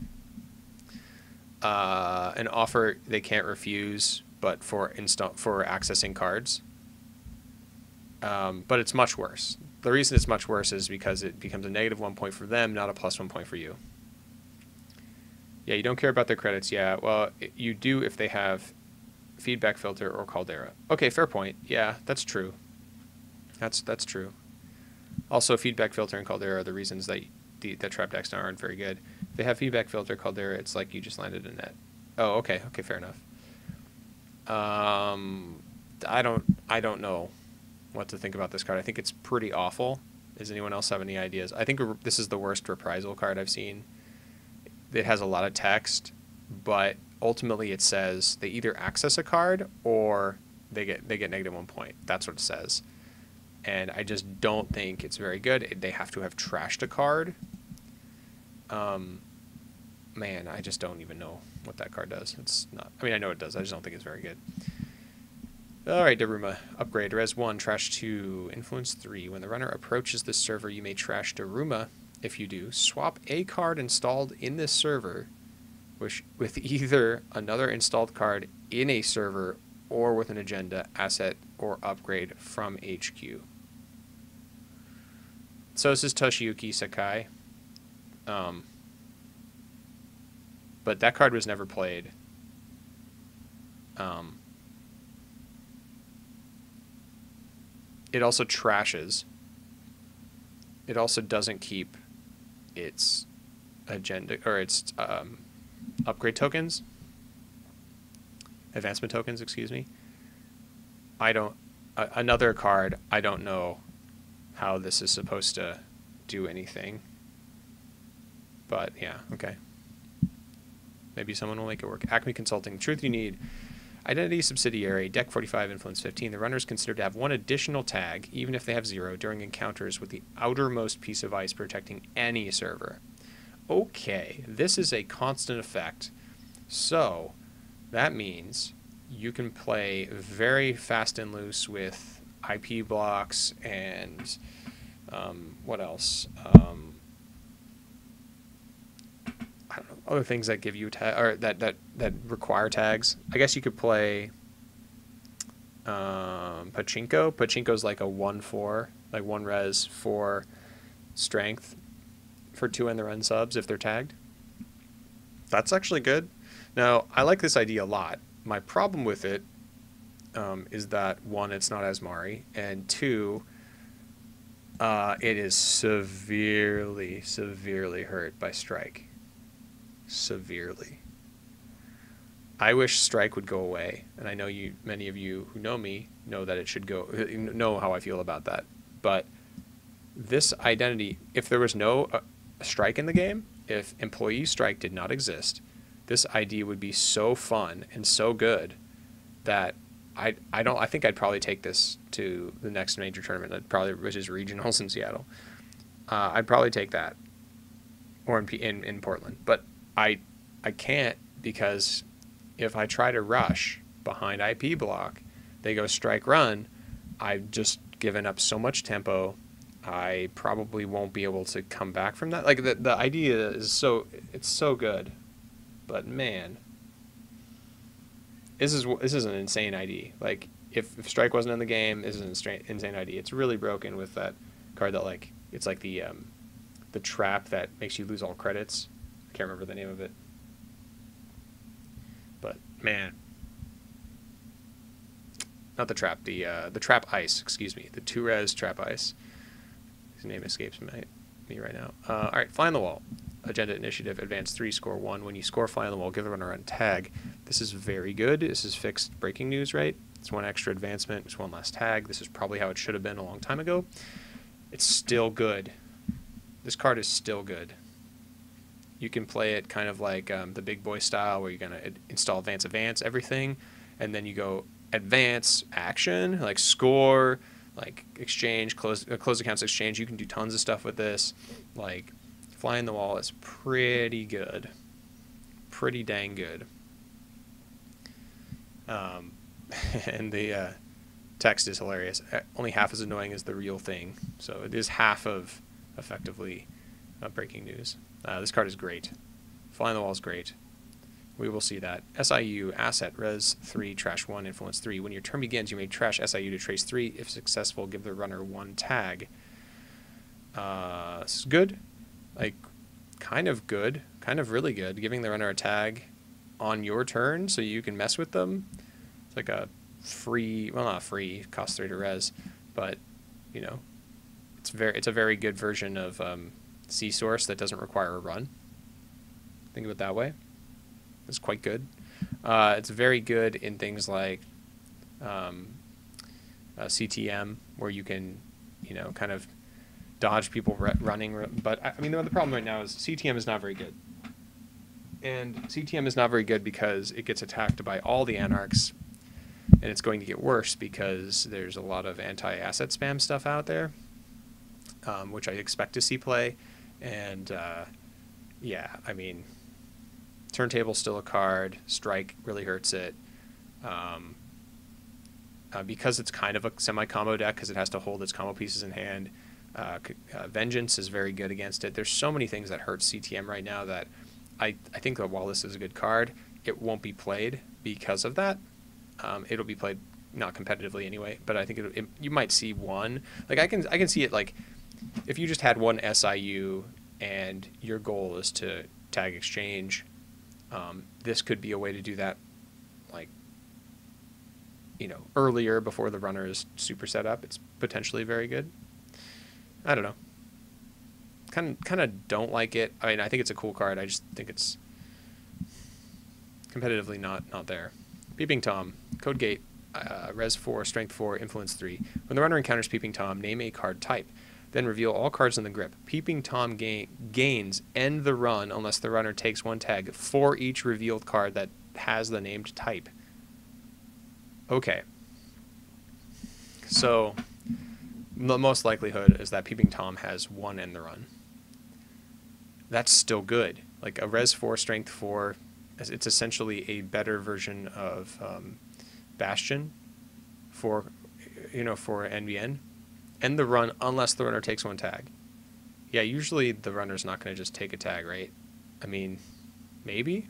an offer they can't refuse, but for accessing cards. But it's much worse. The reason it's much worse is because it becomes a -1 point for them, not a +1 point for you. Yeah, you don't care about their credits. Yeah, well, you do if they have feedback filter or Caldera. Okay, fair point. Yeah, that's true. That's true. Also, feedback filter and Caldera are the reasons that trap decks aren't very good. If they have feedback filter, Caldera, it's like you just landed a net. Oh, okay. Okay, fair enough. I don't know what to think about this card. I think it's pretty awful. Does anyone else have any ideas? I think this is the worst reprisal card I've seen. It has a lot of text, but ultimately it says they either access a card or they get -1 point. That's what it says. And I just don't think it's very good. They have to have trashed a card. Man, I just don't even know what that card does. It's not. I mean, I know it does. I just don't think it's very good. All right, Daruma. Upgrade. Res 1, trash 2, influence 3. When the runner approaches this server, you may trash Daruma. If you do, swap a card installed in this server with either another installed card in a server or with an agenda, asset, or upgrade from HQ. So this is Toshiyuki Sakai. But that card was never played. It also trashes. It also doesn't keep its agenda or its upgrade tokens, advancement tokens, excuse me. Another card, I don't know how this is supposed to do anything, but yeah, okay. Maybe someone will make it work. Acme Consulting, Truth You Need. Identity subsidiary, deck 45, influence 15. The runner is considered to have 1 additional tag, even if they have 0, during encounters with the outermost piece of ice protecting any server. Okay, this is a constant effect. So that means you can play very fast and loose with IP blocks and what else? I don't know, other things that give you or that require tags. I guess you could play Pachinko. Pachinko's like a 1/4, like 1 res 4 strength for 2 end the run subs if they're tagged. That's actually good. Now, I like this idea a lot. My problem with it is that 1, it's not Asmari, and 2, it is severely hurt by strike. Severely. I wish strike would go away, and I know many of you who know me know that it should go, know how I feel about that. But this identity, if there was no strike in the game, if employee strike did not exist, this ID would be so fun and so good that I think I'd probably take this to the next major tournament, which is regionals in Seattle. I'd probably take that, or in Portland, but I can't, because if I try to rush behind IP block, they go strike run. I've just given up so much tempo. I probably won't be able to come back from that. Like the idea is it's so good, but man, this is an insane ID. Like if strike wasn't in the game, this is an insane ID. It's really broken with that card that like it's like the trap that makes you lose all credits. I can't remember the name of it, but man, not the trap, the trap ice. Excuse me, the 2-res trap ice. His name escapes me right now. All right, fly on the wall. Agenda initiative, advance 3, score 1. When you score fly on the wall, give the runner on tag. This is very good. This is fixed breaking news, right? It's 1 extra advancement. It's 1 less tag. This is probably how it should have been a long time ago. It's still good. This card is still good. You can play it kind of like the big boy style, where you're going to install advance everything, and then you go advance action, like score, like exchange, close accounts exchange. You can do tons of stuff with this. Like fly on the wall is pretty good, pretty dang good. And the text is hilarious. Only half as annoying as the real thing, so it is half of effectively breaking news. This card is great. Fly on the wall is great. We will see that. SIU, asset, res 3, trash 1, influence 3. When your turn begins, you may trash SIU to trace 3. If successful, give the runner 1 tag. This is good. Like, kind of good. Kind of really good. Giving the runner a tag on your turn so you can mess with them. It's like a free, well, not free, cost 3 to res, but, you know, it's a very good version of C-Source that doesn't require a run. Think of it that way. It's quite good. It's very good in things like CTM, where you can, you know, kind of dodge people running. But I mean, the problem right now is CTM is not very good. And CTM is not very good because it gets attacked by all the Anarchs, and it's going to get worse because there's a lot of anti-asset spam stuff out there, which I expect to see play. And yeah, I mean, Turntable's still a card. Strike really hurts it. Because it's kind of a semi-combo deck, because it has to hold its combo pieces in hand. Vengeance is very good against it. There's so many things that hurt CTM right now that I think that while this is a good card, it won't be played because of that. It'll be played not competitively anyway, but I think you might see one. Like I can see it, like if you just had one SIU and your goal is to tag exchange. This could be a way to do that, like, you know, earlier before the runner is super set up. It's potentially very good. I don't know. Kind of don't like it. I mean, I think it's a cool card. I just think it's competitively not there. Peeping Tom, Code Gate, Res 4, Strength 4, Influence 3. When the runner encounters Peeping Tom, name a card type. Then reveal all cards in the grip. Peeping Tom gains end the run unless the runner takes 1 tag for each revealed card that has the named type. Okay. So the most likelihood is that Peeping Tom has 1 end the run. That's still good. Like a Res 4, Strength 4, it's essentially a better version of Bastion for NBN. End the run unless the runner takes 1 tag. Yeah, usually the runner's not going to just take a tag, right? I mean, maybe.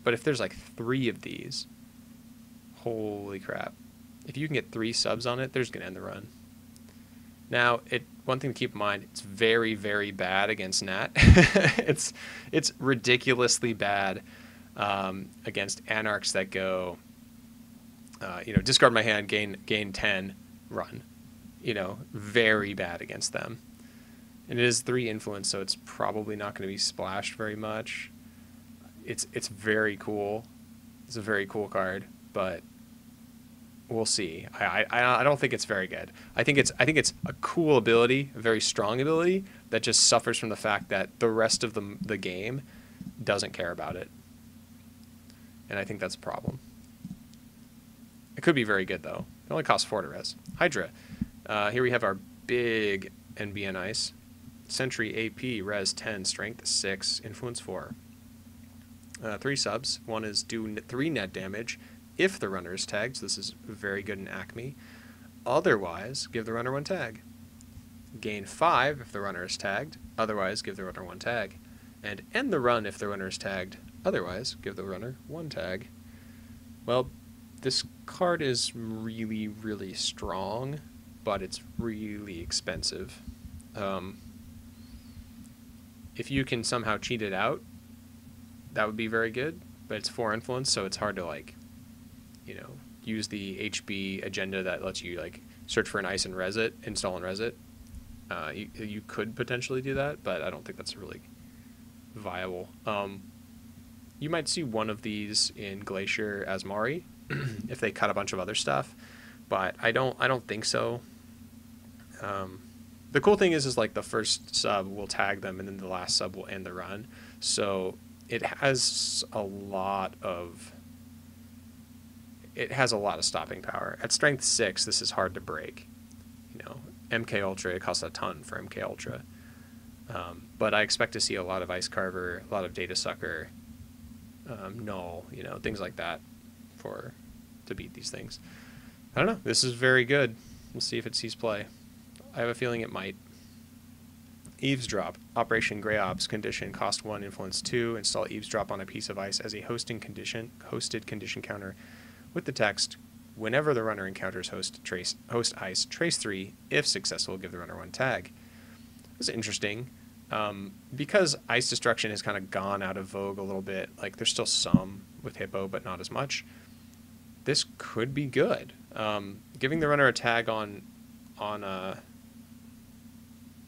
But if there's like 3 of these, holy crap. If you can get 3 subs on it, there's going to end the run. Now, one thing to keep in mind, it's very, very bad against Nat. It's ridiculously bad against Anarchs that go, discard my hand, gain 10, run. Very bad against them. And it is 3 influence, so it's probably not going to be splashed very much. It's very cool. It's a very cool card, but we'll see. I don't think it's very good. I think it's a cool ability, a very strong ability that just suffers from the fact that the rest of the game doesn't care about it. And I think that's a problem. It could be very good, though. It only costs 4 to res. Hydra. Here we have our big NBN ice. Sentry AP, res 10, strength 6, influence 4. 3 subs. One is do 3 net damage if the runner is tagged, so this is very good in Acme. Otherwise, give the runner 1 tag. Gain 5 if the runner is tagged, otherwise give the runner 1 tag. And end the run if the runner is tagged, otherwise give the runner 1 tag. Well, this card is really, really strong, but it's really expensive. If you can somehow cheat it out, that would be very good, but it's 4 influence, so it's hard to, like, you know, use the HB agenda that lets you, like, search for an ice and res it, install and res it. You could potentially do that, but I don't think that's really viable. You might see one of these in Glacier as Mari if they cut a bunch of other stuff, but I don't think so. The cool thing is like the first sub will tag them and then the last sub will end the run. So it has a lot of stopping power. At strength 6, this is hard to break. You know, MK Ultra, it costs a ton for MK Ultra. But I expect to see a lot of Ice Carver, a lot of Data Sucker, Null, you know, things like that to beat these things. I don't know. This is very good. We'll see if it sees play. I have a feeling it might. Eavesdrop. Operation Grey Ops condition. Cost 1, influence 2. Install Eavesdrop on a piece of ice as a hosted condition counter with the text, whenever the runner encounters host ice, trace 3. If successful, give the runner 1 tag. This is interesting. Because ice destruction has kind of gone out of vogue a little bit. Like, there's still some with Hippo, but not as much. This could be good. Giving the runner a tag on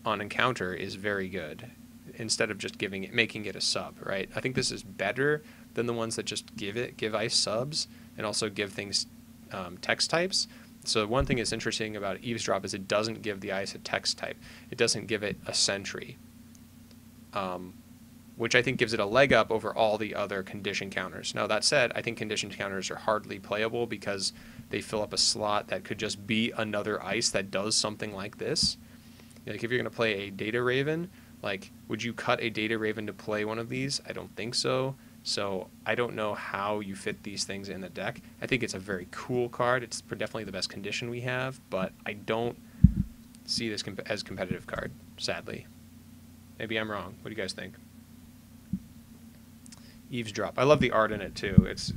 encounter is very good, instead of just making it a sub, right? I think this is better than the ones that just give ice subs and also give things text types. So one thing that's interesting about Eavesdrop is it doesn't give the ice a text type. It doesn't give it a sentry, which I think gives it a leg up over all the other condition counters. Now, that said, I think condition counters are hardly playable because they fill up a slot that could just be another ice that does something like this. Like, if you're going to play a Data Raven, like, would you cut a Data Raven to play one of these? I don't think so. So I don't know how you fit these things in the deck. I think it's a very cool card. It's definitely the best condition we have, but I don't see this as a competitive card, sadly. Maybe I'm wrong. What do you guys think? Eavesdrop. I love the art in it too. It's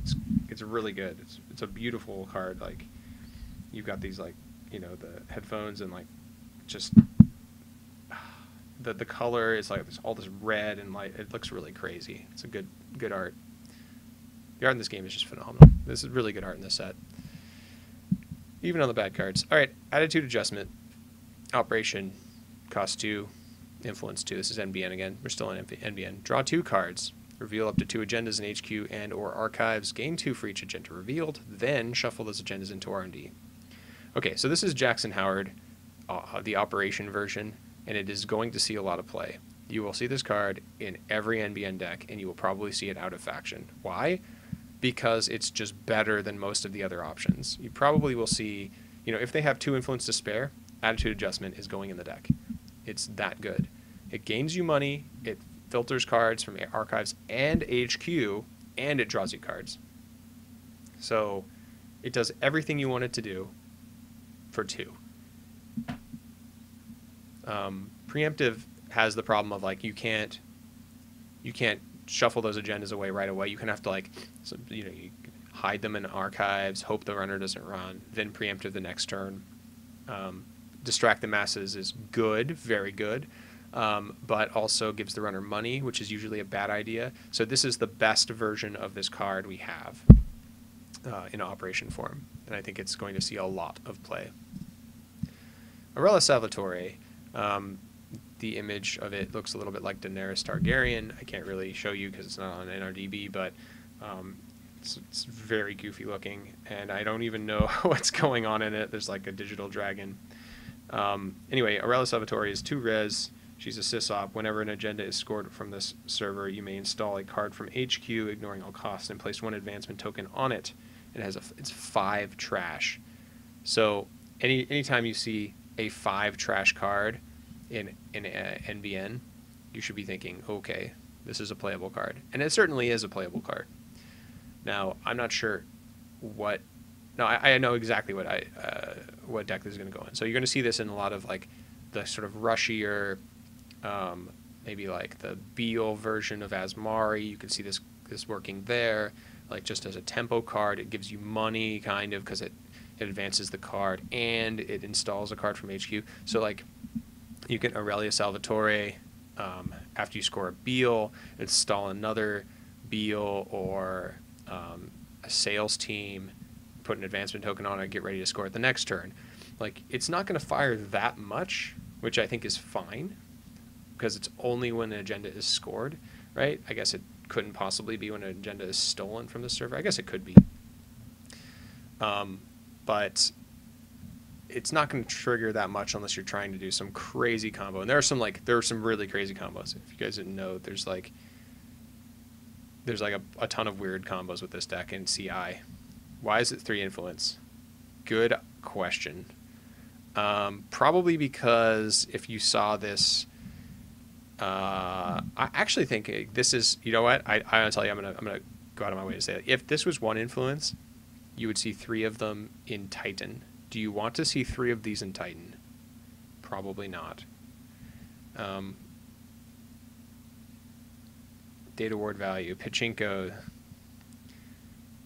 really good. It's a beautiful card. Like, you've got these, like, you know, the headphones and, like, just the color is like all this red and light. It looks really crazy. It's a good art. The art in this game is just phenomenal. This is really good art in this set, even on the bad cards. All right, attitude adjustment. Operation cost 2, influence 2. This is NBN again. We're still in NBN. Draw 2 cards. Reveal up to 2 agendas in HQ and or archives. Gain 2 for each agenda revealed. Then shuffle those agendas into R&D. Okay, so this is Jackson Howard, the Operation version, and it is going to see a lot of play. You will see this card in every NBN deck, and you will probably see it out of faction. Why? Because it's just better than most of the other options. You probably will see, you know, if they have 2 influence to spare, attitude adjustment is going in the deck. It's that good. It gains you money, it filters cards from archives and HQ, and it draws you cards. So it does everything you want it to do for 2. Preemptive has the problem of, like, you can't shuffle those agendas away right away. You can have to, like, you hide them in archives, hope the runner doesn't run, then preemptive the next turn. Distract the masses is good, very good, but also gives the runner money, which is usually a bad idea. So this is the best version of this card we have in Operation form, and I think it's going to see a lot of play. Aurela Salvatore. The image of it looks a little bit like Daenerys Targaryen. I can't really show you because it's not on NRDB, but it's very goofy looking, and I don't even know what's going on in it. There's like a digital dragon. Anyway, Aurela Salvatore is 2 res. She's a sysop. Whenever an agenda is scored from this server, you may install a card from HQ, ignoring all costs, and place 1 advancement token on it. it's 5 trash. So anytime you see a 5 trash card in NBN, you should be thinking, okay, this is a playable card, and it certainly is a playable card. Now, I'm not sure what. No, I know exactly what deck this is going to go in. So you're going to see this in a lot of like the sort of rushier, maybe like the Beal version of Asmari. You can see this working there, like just as a tempo card. It gives you money, kind of, because it advances the card and it installs a card from HQ. So like you can Aurelia Salvatore after you score a Beal, install another Beal or a sales team, put an advancement token on it, get ready to score it the next turn. Like, it's not going to fire that much, which I think is fine, because it's only when an agenda is scored, right? I guess it couldn't possibly be when an agenda is stolen from the server. I guess it could be. But it's not going to trigger that much unless you're trying to do some crazy combo. And there are some really crazy combos. If you guys didn't know, there's like a ton of weird combos with this deck in CI. Why is it 3 influence? Good question. Probably because if you saw this, I actually think this is, you know what? I'm gonna tell you, I'm gonna go out of my way to say that. If this was 1 influence, you would see 3 of them in Titan. Do you want to see 3 of these in Titan? Probably not. Data ward value, Pachinko.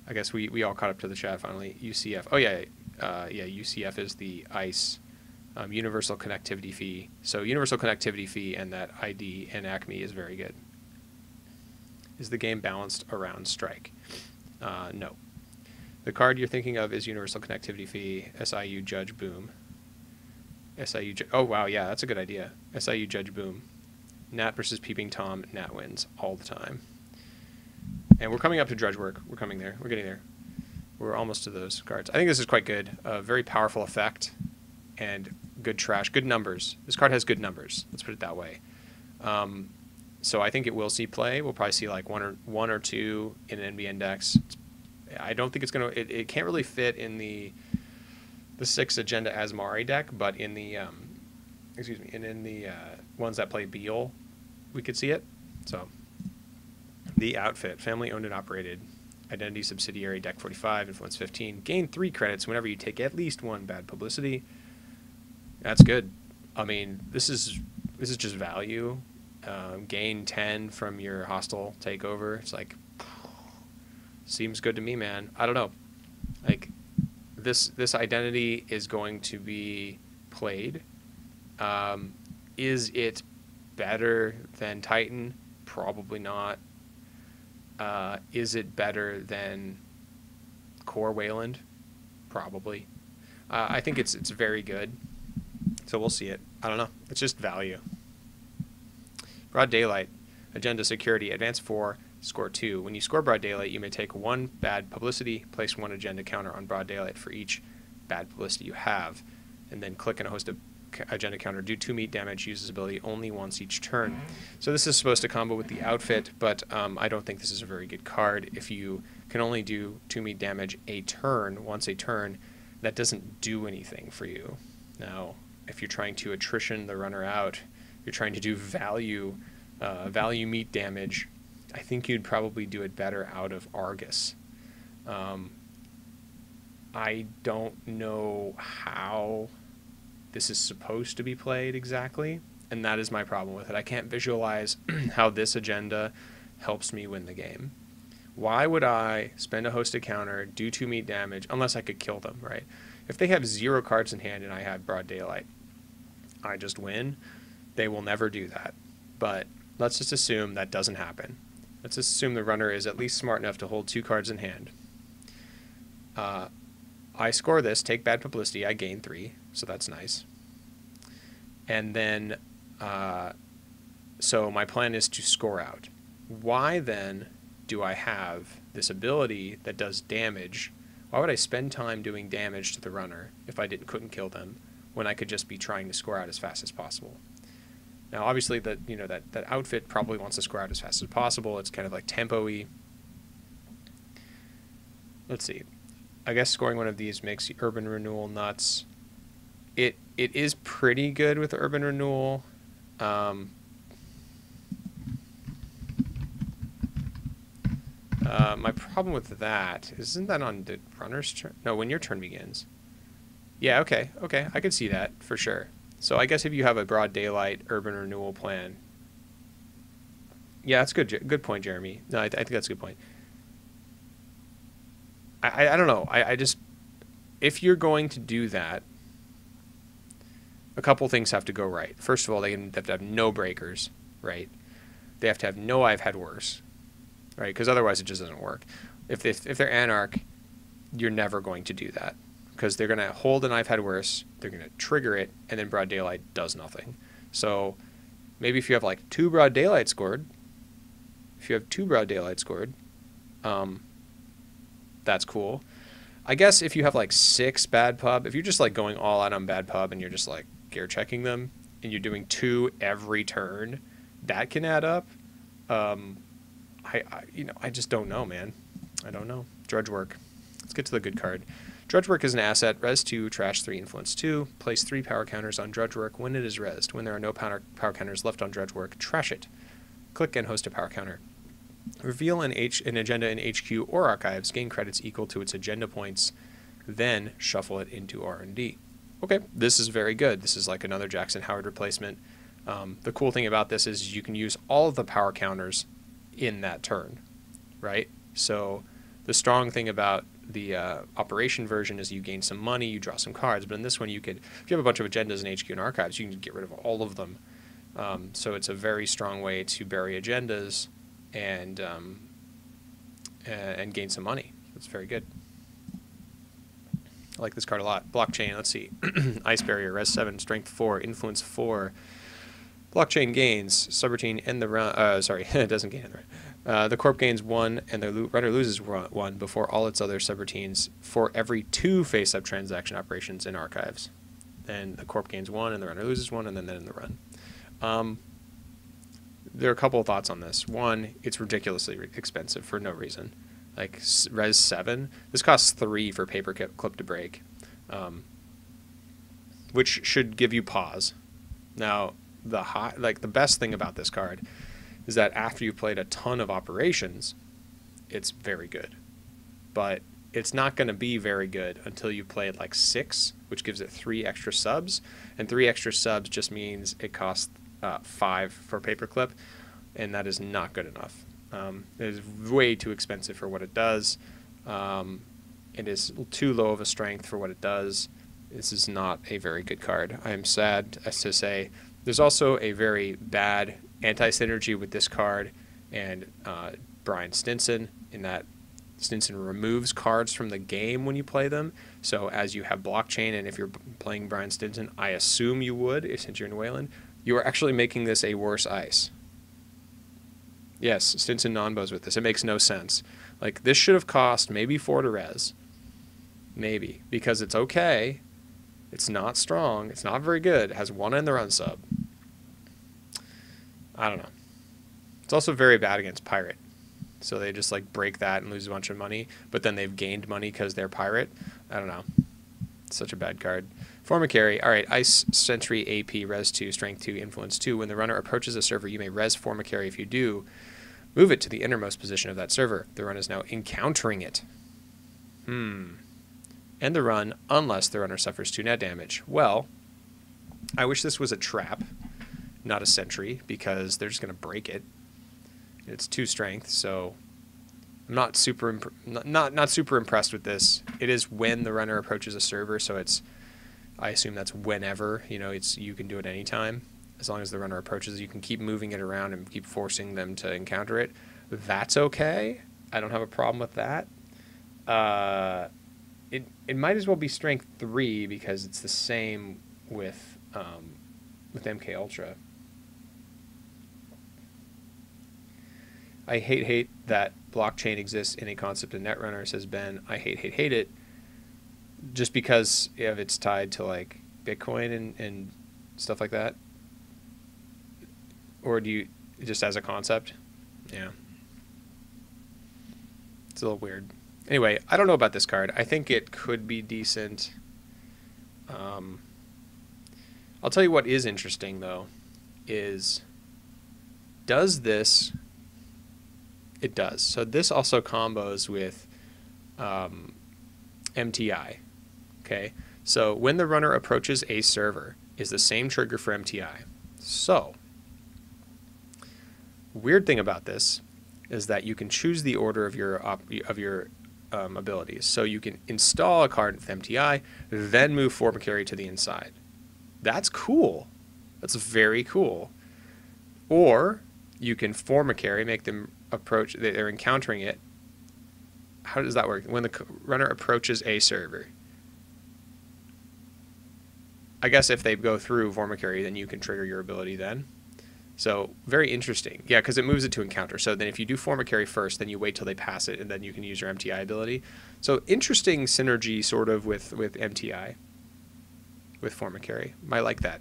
I guess we all caught up to the chat finally. UCF. Oh yeah, UCF is the ICE universal connectivity fee. So universal connectivity fee and that ID and Acme is very good. Is the game balanced around strike? No. The card you're thinking of is universal connectivity fee. SIU Judge Boom. Oh wow, yeah, that's a good idea. SIU Judge Boom. Nat versus Peeping Tom. Nat wins all the time. And we're coming up to Drudge Work. We're coming there. We're getting there. We're almost to those cards. I think this is quite good. Very powerful effect and good trash. Good numbers. This card has good numbers. Let's put it that way. So I think it will see play. We'll probably see like one or two in NBN decks. I don't think it's going to... It can't really fit in the 6 agenda Asmari deck, but in the... in the ones that play Beal, we could see it. So... The outfit, family owned and operated, identity subsidiary, deck 45, influence 15, gain 3 credits whenever you take at least 1 bad publicity. That's good. I mean, this is just value. Gain 10 from your hostile takeover. It's like, seems good to me, man. I don't know. Like, this identity is going to be played. Is it better than Titan? Probably not. Is it better than Core Wayland? Probably. I think it's very good. So we'll see it. I don't know. It's just value. Broad Daylight. Agenda Security. Advance 4. Score 2. When you score Broad Daylight, you may take 1 bad publicity, place 1 agenda counter on Broad Daylight for each bad publicity you have, and then click and host a agenda counter. Do 2 meat damage. Use this ability only once each turn. So this is supposed to combo with the outfit, but I don't think this is a very good card. If you can only do 2 meat damage once a turn, that doesn't do anything for you. Now, if you're trying to attrition the runner out, you're trying to do value meat damage, I think you'd probably do it better out of Argus. I don't know how this is supposed to be played exactly, and that is my problem with it. I can't visualize how this agenda helps me win the game. Why would I spend a hosted counter, do 2 meat damage, unless I could kill them, right? If they have 0 cards in hand and I have Broad Daylight, I just win. They will never do that. But let's just assume that doesn't happen. Let's assume the runner is at least smart enough to hold 2 cards in hand. I score this, take bad publicity, I gain 3, so that's nice. And then, so my plan is to score out. Why then do I have this ability that does damage? Why would I spend time doing damage to the runner if I couldn't kill them when I could just be trying to score out as fast as possible? Now, obviously, that outfit probably wants to score out as fast as possible. It's kind of like tempo-y. Let's see. I guess scoring one of these makes Urban Renewal nuts. It is pretty good with Urban Renewal. My problem with that, isn't that on the runner's turn? No, when your turn begins. Yeah, okay, I can see that for sure. So I guess if you have a broad daylight urban renewal plan, yeah, that's good. Good point, Jeremy. No, I think that's a good point. I don't know. I just, if you're going to do that, a couple things have to go right. First of all, they have to have no breakers, right? They have to have no I've had worse, right? Because otherwise it just doesn't work. If they're Anarch, you're never going to do that because they're going to hold an I've had worse, they're going to trigger it, and then broad daylight does nothing. So maybe if you have like 2 broad daylight scored, that's cool. I guess if you have like 6 bad pub, if you're just like going all out on bad pub and you're just like gear checking them and you're doing 2 every turn, that can add up. I just don't know, man. I don't know. Drudge Work. Let's get to the good card. Drudge Work is an asset. Res 2, trash 3, influence 2. Place 3 power counters on Drudge Work when it is resed. When there are no power counters left on Drudge Work, trash it. Click and host a power counter. Reveal an agenda in HQ or archives. Gain credits equal to its agenda points. Then shuffle it into R&D. Okay, this is very good. This is like another Jackson Howard replacement. The cool thing about this is you can use all of the power counters in that turn, right? So the strong thing about the operation version is you gain some money, you draw some cards, but in this one you could, if you have a bunch of agendas in HQ and archives, you can get rid of all of them. So it's a very strong way to bury agendas and gain some money. It's very good. I like this card a lot. Blockchain, let's see. Ice Barrier, Res 7, Strength 4, Influence 4. Blockchain gains, subroutine, end the round. Sorry, it doesn't gain in the round. The corp gains 1, and the runner loses 1 before all its other subroutines for every 2 face-up transaction operations in archives. Then the corp gains 1, and the runner loses 1, and then in the run. There are a couple of thoughts on this. One, it's ridiculously expensive for no reason. Like Res 7, this costs 3 for paperclip to break, which should give you pause. Now, the best thing about this card is that after you've played a ton of operations, it's very good. But it's not going to be very good until you played like 6, which gives it 3 extra subs, and 3 extra subs just means it costs 5 for paperclip, and that is not good enough. It is way too expensive for what it does. It is too low of a strength for what it does. This is not a very good card. I am sad as to say. There's also a very bad anti-synergy with this card and Brian Stinson, in that Stinson removes cards from the game when you play them. So as you have blockchain, and if you're playing Brian Stinson, I assume you would, since you're in Wayland, you are actually making this a worse ice. Yes, Stinson non-bows with this. It makes no sense. Like, this should have cost maybe 4 to res. Maybe. Because it's okay. It's not strong. It's not very good. It has 1 in the run sub. I don't know. It's also very bad against Pirate. So they just like break that and lose a bunch of money, but then they've gained money because they're Pirate. I don't know. It's such a bad card. Forma carry. All right, Ice Sentry AP, Res 2, Strength 2, Influence 2. When the runner approaches a server, you may Res Forma carry. If you do, move it to the innermost position of that server. The run is now encountering it. End the run unless the runner suffers 2 net damage. Well, I wish this was a trap, not a sentry, because they're just going to break it. It's 2 strength, so I'm not super not super impressed with this. It is when the runner approaches a server, so it's, I assume that's whenever. You know, you can do it anytime. As long as the runner approaches, you can keep moving it around and keep forcing them to encounter it. That's okay. I don't have a problem with that. It might as well be strength 3 because it's the same with MK Ultra. I hate that blockchain exists in a concept of Netrunner, says Ben. I hate it just because of it's tied to like Bitcoin and stuff like that. Or do you just as a concept? Yeah. It's a little weird. Anyway, I don't know about this card. I think it could be decent. I'll tell you what is interesting, though, is does this... It does. So this also combos with MTI. Okay, so when the runner approaches a server is the same trigger for MTI. So, weird thing about this is that you can choose the order of your abilities. So you can install a card with MTI, then move Form Carry to the inside. That's cool. That's very cool. Or you can Form a Carry, make them approach. They're encountering it. How does that work? When the runner approaches a server. I guess if they go through Form a Carry, then you can trigger your ability then. So, very interesting. Yeah, because it moves it to encounter. So then if you do Form a Carry first, then you wait till they pass it, and then you can use your MTI ability. So, interesting synergy sort of with MTI, with Form a Carry. I like that.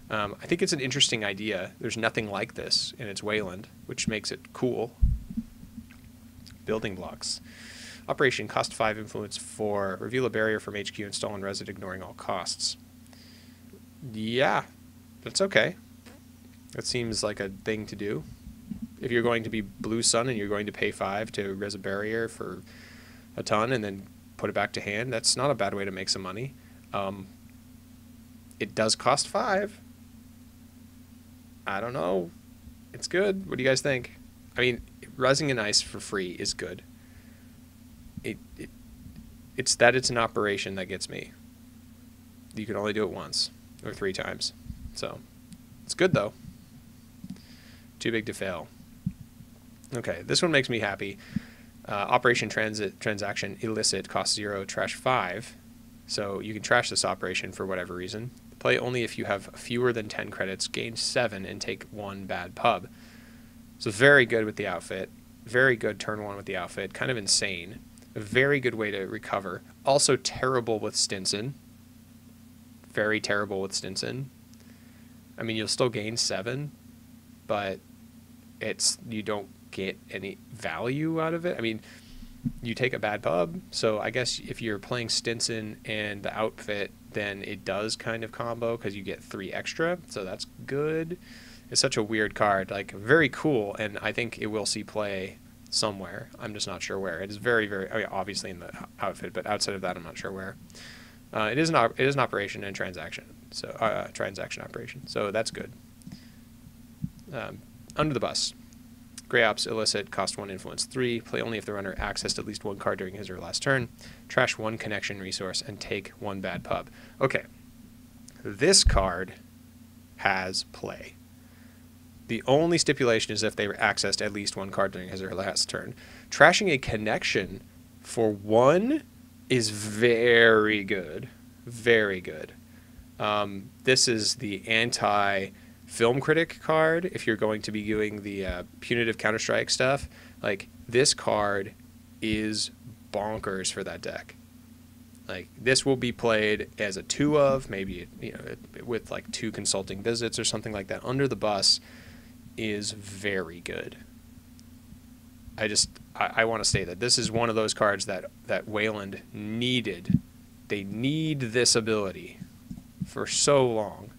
I think it's an interesting idea. There's nothing like this in its Wayland, which makes it cool. Building blocks. Operation, cost 5, influence 4. Reveal a barrier from HQ, install and reset, ignoring all costs. Yeah, that's okay. That seems like a thing to do. If you're going to be Blue Sun and you're going to pay 5 to res a barrier for a ton and then put it back to hand, that's not a bad way to make some money. It does cost 5. I don't know. It's good. What do you guys think? I mean, resing an ice for free is good. It's that it's an operation that gets me. You can only do it once or 3 times. So, it's good though. Too big to fail. Okay, this one makes me happy. Operation transaction illicit costs 0, trash 5. So you can trash this operation for whatever reason. Play only if you have fewer than 10 credits, gain 7, and take 1 bad pub. So very good with the outfit. Very good turn 1 with the outfit. Kind of insane. A very good way to recover. Also terrible with Stinson. Very terrible with Stinson. I mean, you'll still gain 7, but you don't get any value out of it. I mean, you take a bad pub, so I guess if you're playing Stinson and the outfit, then it does kind of combo because you get 3 extra, so that's good. It's such a weird card, like very cool, and I think it will see play somewhere. I'm just not sure where. It is very, very, I mean, obviously in the outfit, but outside of that, I'm not sure where. It is an operation and transaction, so transaction operation, so that's good. Under the bus. Grey Ops illicit, cost 1, influence 3. Play only if the runner accessed at least 1 card during his or last turn. Trash 1 connection resource and take 1 bad pub. Okay, this card has play. The only stipulation is if they accessed at least 1 card during his or her last turn. Trashing a connection for 1 is very good. Very good. This is the anti-film critic card. If you're going to be doing the punitive Counter-Strike stuff, like this card is bonkers for that deck. Like this will be played as a 2 of, maybe with like 2 consulting visits or something like that. Under the bus is very good. I want to say that this is one of those cards that Wayland needed. They need this ability for so long.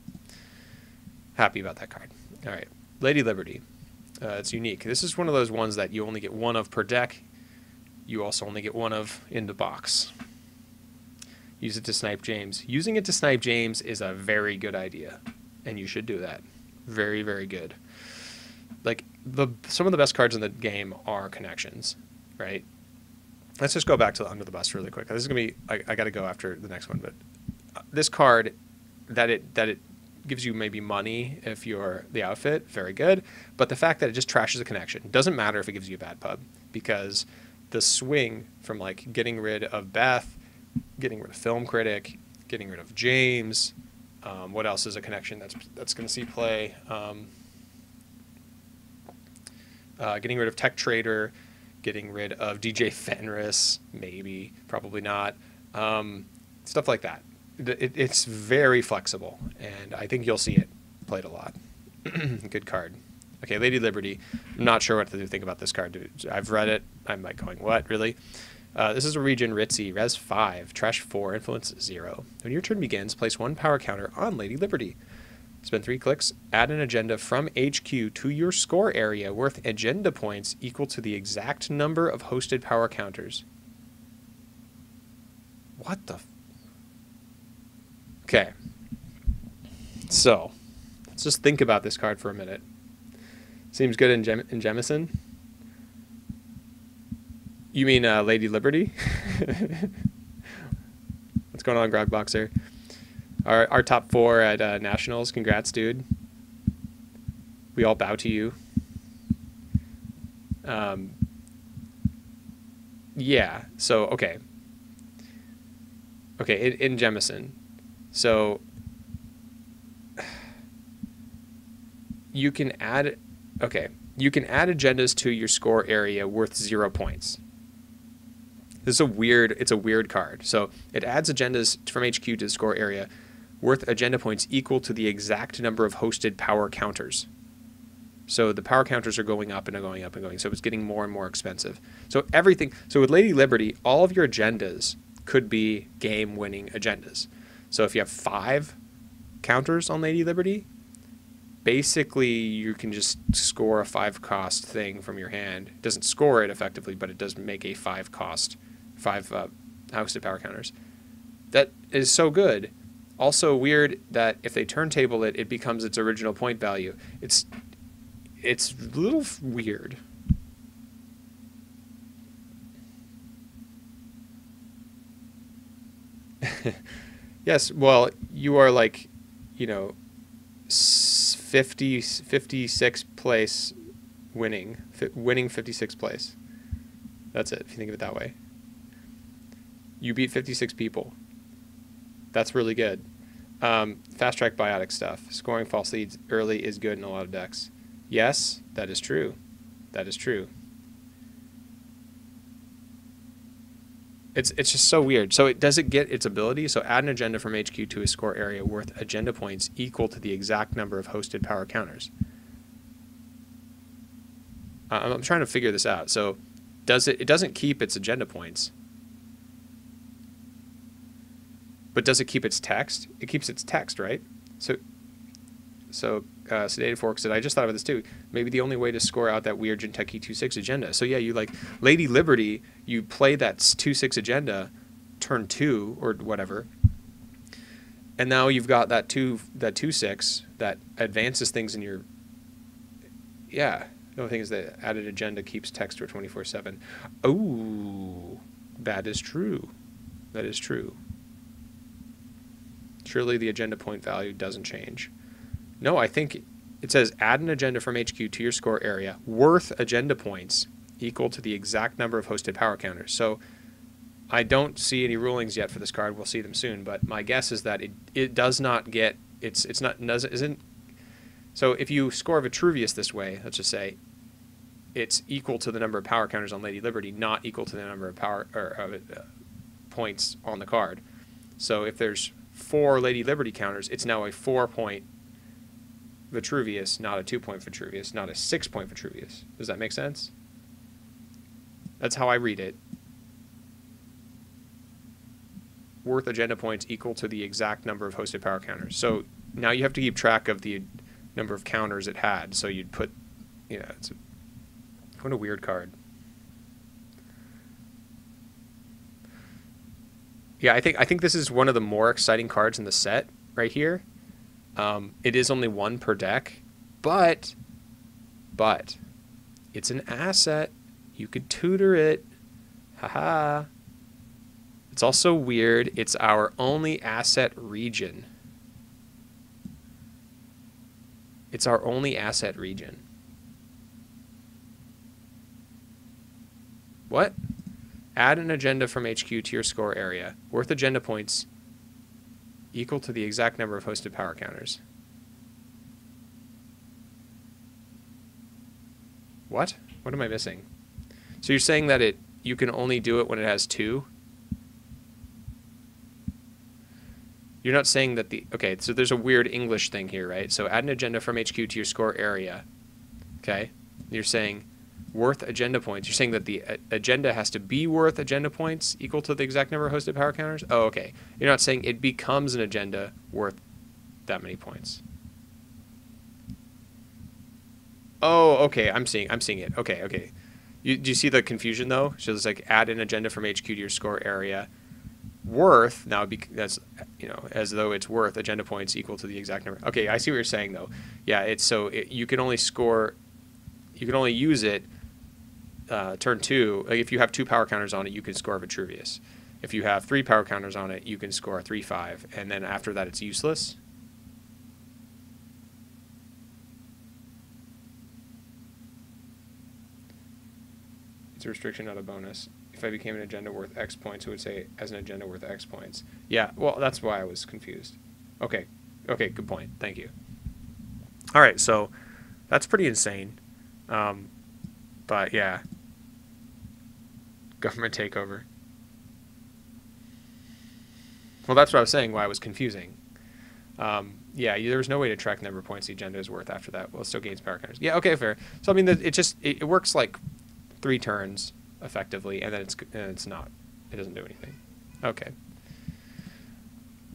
Happy about that card. All right, Lady Liberty. It's unique. This is one of those ones that you only get 1 of per deck. You also only get 1 of in the box. Use it to snipe James. Using it to snipe James is a very good idea, and you should do that. Very, very good. Like some of the best cards in the game are connections, right? Let's just go back to the Under the Bus really quick. This is gonna be I got to go after the next one, but this card that it gives you maybe money if you're the outfit, very good. But the fact that it just trashes a connection doesn't matter if it gives you a bad pub, because the swing from like getting rid of Beth, getting rid of Film Critic, getting rid of James, what else is a connection that's going to see play? Getting rid of Tech Trader, getting rid of DJ Fenris, maybe, probably not. Stuff like that. It's very flexible, and I think you'll see it played a lot. Good card. Okay, Lady Liberty. I'm not sure what to think about this card. I've read it. I'm like going, what, really? This is a region Ritzy, res 5, trash 4, influence 0. When your turn begins, place 1 power counter on Lady Liberty. Spend 3 clicks, add an agenda from HQ to your score area worth agenda points equal to the exact number of hosted power counters. What the... Okay. So, let's just think about this card for a minute. Seems good in Jemison. You mean Lady Liberty? What's going on, Grogboxer? Our top 4 at Nationals. Congrats, dude. We all bow to you. Yeah, so, okay. Okay, in Jemison. So, you can add... Okay, you can add agendas to your score area worth 0 points. This is it's a weird card. So it adds agendas from HQ to the score area worth agenda points equal to the exact number of hosted power counters. So the power counters are going up and going up and going. So it's getting more and more expensive. So with Lady Liberty, all of your agendas could be game-winning agendas. So if you have 5 counters on Lady Liberty, basically you can just score a 5-cost thing from your hand. It doesn't score it effectively, but it does make a 5-cost, 5 hosted power counters. That is so good. Also weird that if they turntable it, it becomes its original point value. It's a little weird. Yes, well, you are like, you know, 56th place winning 56th place. That's it, if you think of it that way. You beat 56 people. That's really good. Fast track biotic stuff. Scoring false leads early is good in a lot of decks. Yes, that is true. That is true. It's just so weird. So does it get its ability? So add an agenda from HQ to a score area worth agenda points equal to the exact number of hosted power counters. I'm trying to figure this out. So it doesn't keep its agenda points. But does it keep its text? It keeps its text, right? So Sedated Fork said, I just thought of this too. Maybe the only way to score out that weird Jinteki 2/6 agenda. So yeah, you like Lady Liberty, you play that 2/6 agenda, turn 2 or whatever, and now you've got that 2/6 that advances things in your. Yeah, the only thing is that added agenda keeps text for 24/7. Oh, that is true. That is true. Surely the agenda point value doesn't change. No, I think it says add an agenda from HQ to your score area worth agenda points equal to the exact number of hosted power counters. So I don't see any rulings yet for this card. We'll see them soon, but my guess is that it does not get isn't. So if you score Vitruvius this way, let's just say it's equal to the number of power counters on Lady Liberty, not equal to the number of points on the card. So if there's 4 Lady Liberty counters, it's now a 4-point Vitruvius, not a 2-point Vitruvius, not a 6-point Vitruvius. Does that make sense? That's how I read it. Worth agenda points equal to the exact number of hosted power counters. So now you have to keep track of the number of counters it had. So you'd put, yeah, what a weird card. Yeah, I think this is one of the more exciting cards in the set right here. It is only 1 per deck, but it's an asset. You could tutor it. Haha. It's also weird. It's our only asset region. It's our only asset region. What? Add an agenda from HQ to your score area. Worth agenda points equal to the exact number of hosted power counters. What? What am I missing? So you're saying that you can only do it when it has 2? You're not saying that okay, so there's a weird English thing here, right? So add an agenda from HQ to your score area. Okay? You're saying worth agenda points. You're saying that the agenda has to be worth agenda points equal to the exact number of hosted power counters? Oh, okay. You're not saying it becomes an agenda worth that many points. Oh, okay. I'm seeing it. Okay. Do you see the confusion though? So it's like add an agenda from HQ to your score area. Worth now that's, you know, as though it's worth agenda points equal to the exact number. Okay, I see what you're saying though. Yeah, it's so you can only use it turn 2. Like if you have 2 power counters on it, you can score Vitruvius. If you have 3 power counters on it, you can score 3-5, and then after that it's useless. It's a restriction, not a bonus. If I became an agenda worth X points, it would say as an agenda worth X points. Yeah, well, that's why I was confused. Okay, good point. Thank you. All right, so that's pretty insane. But yeah, government takeover. Well, that's what I was saying, why it was confusing. Yeah, there was no way to track the number of points the agenda is worth after that. Well, it still gains power counters. Yeah, okay, fair. So I mean, it works like 3 turns effectively, and then it's not. It doesn't do anything. Okay.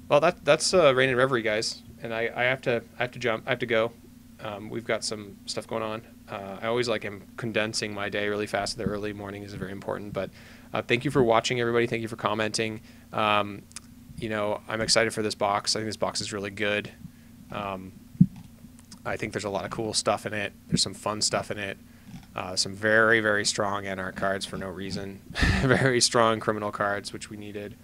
Well, that's Rain and Reverie, guys, and I have to jump. I have to go. We've got some stuff going on. I always like condensing my day really fast. The early morning is very important. But thank you for watching, everybody. Thank you for commenting. You know, I'm excited for this box. I think this box is really good. I think there's a lot of cool stuff in it. There's some fun stuff in it. Some very, very strong NR cards for no reason. Very strong criminal cards, which we needed.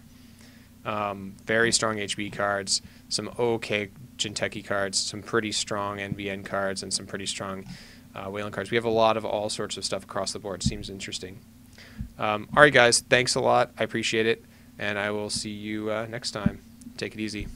Very strong HB cards. Some okay Jinteki cards. Some pretty strong NBN cards. And some pretty strong Wayland cards. We have a lot of all sorts of stuff across the board. Seems interesting. All right, guys. Thanks a lot. I appreciate it. And I will see you next time. Take it easy.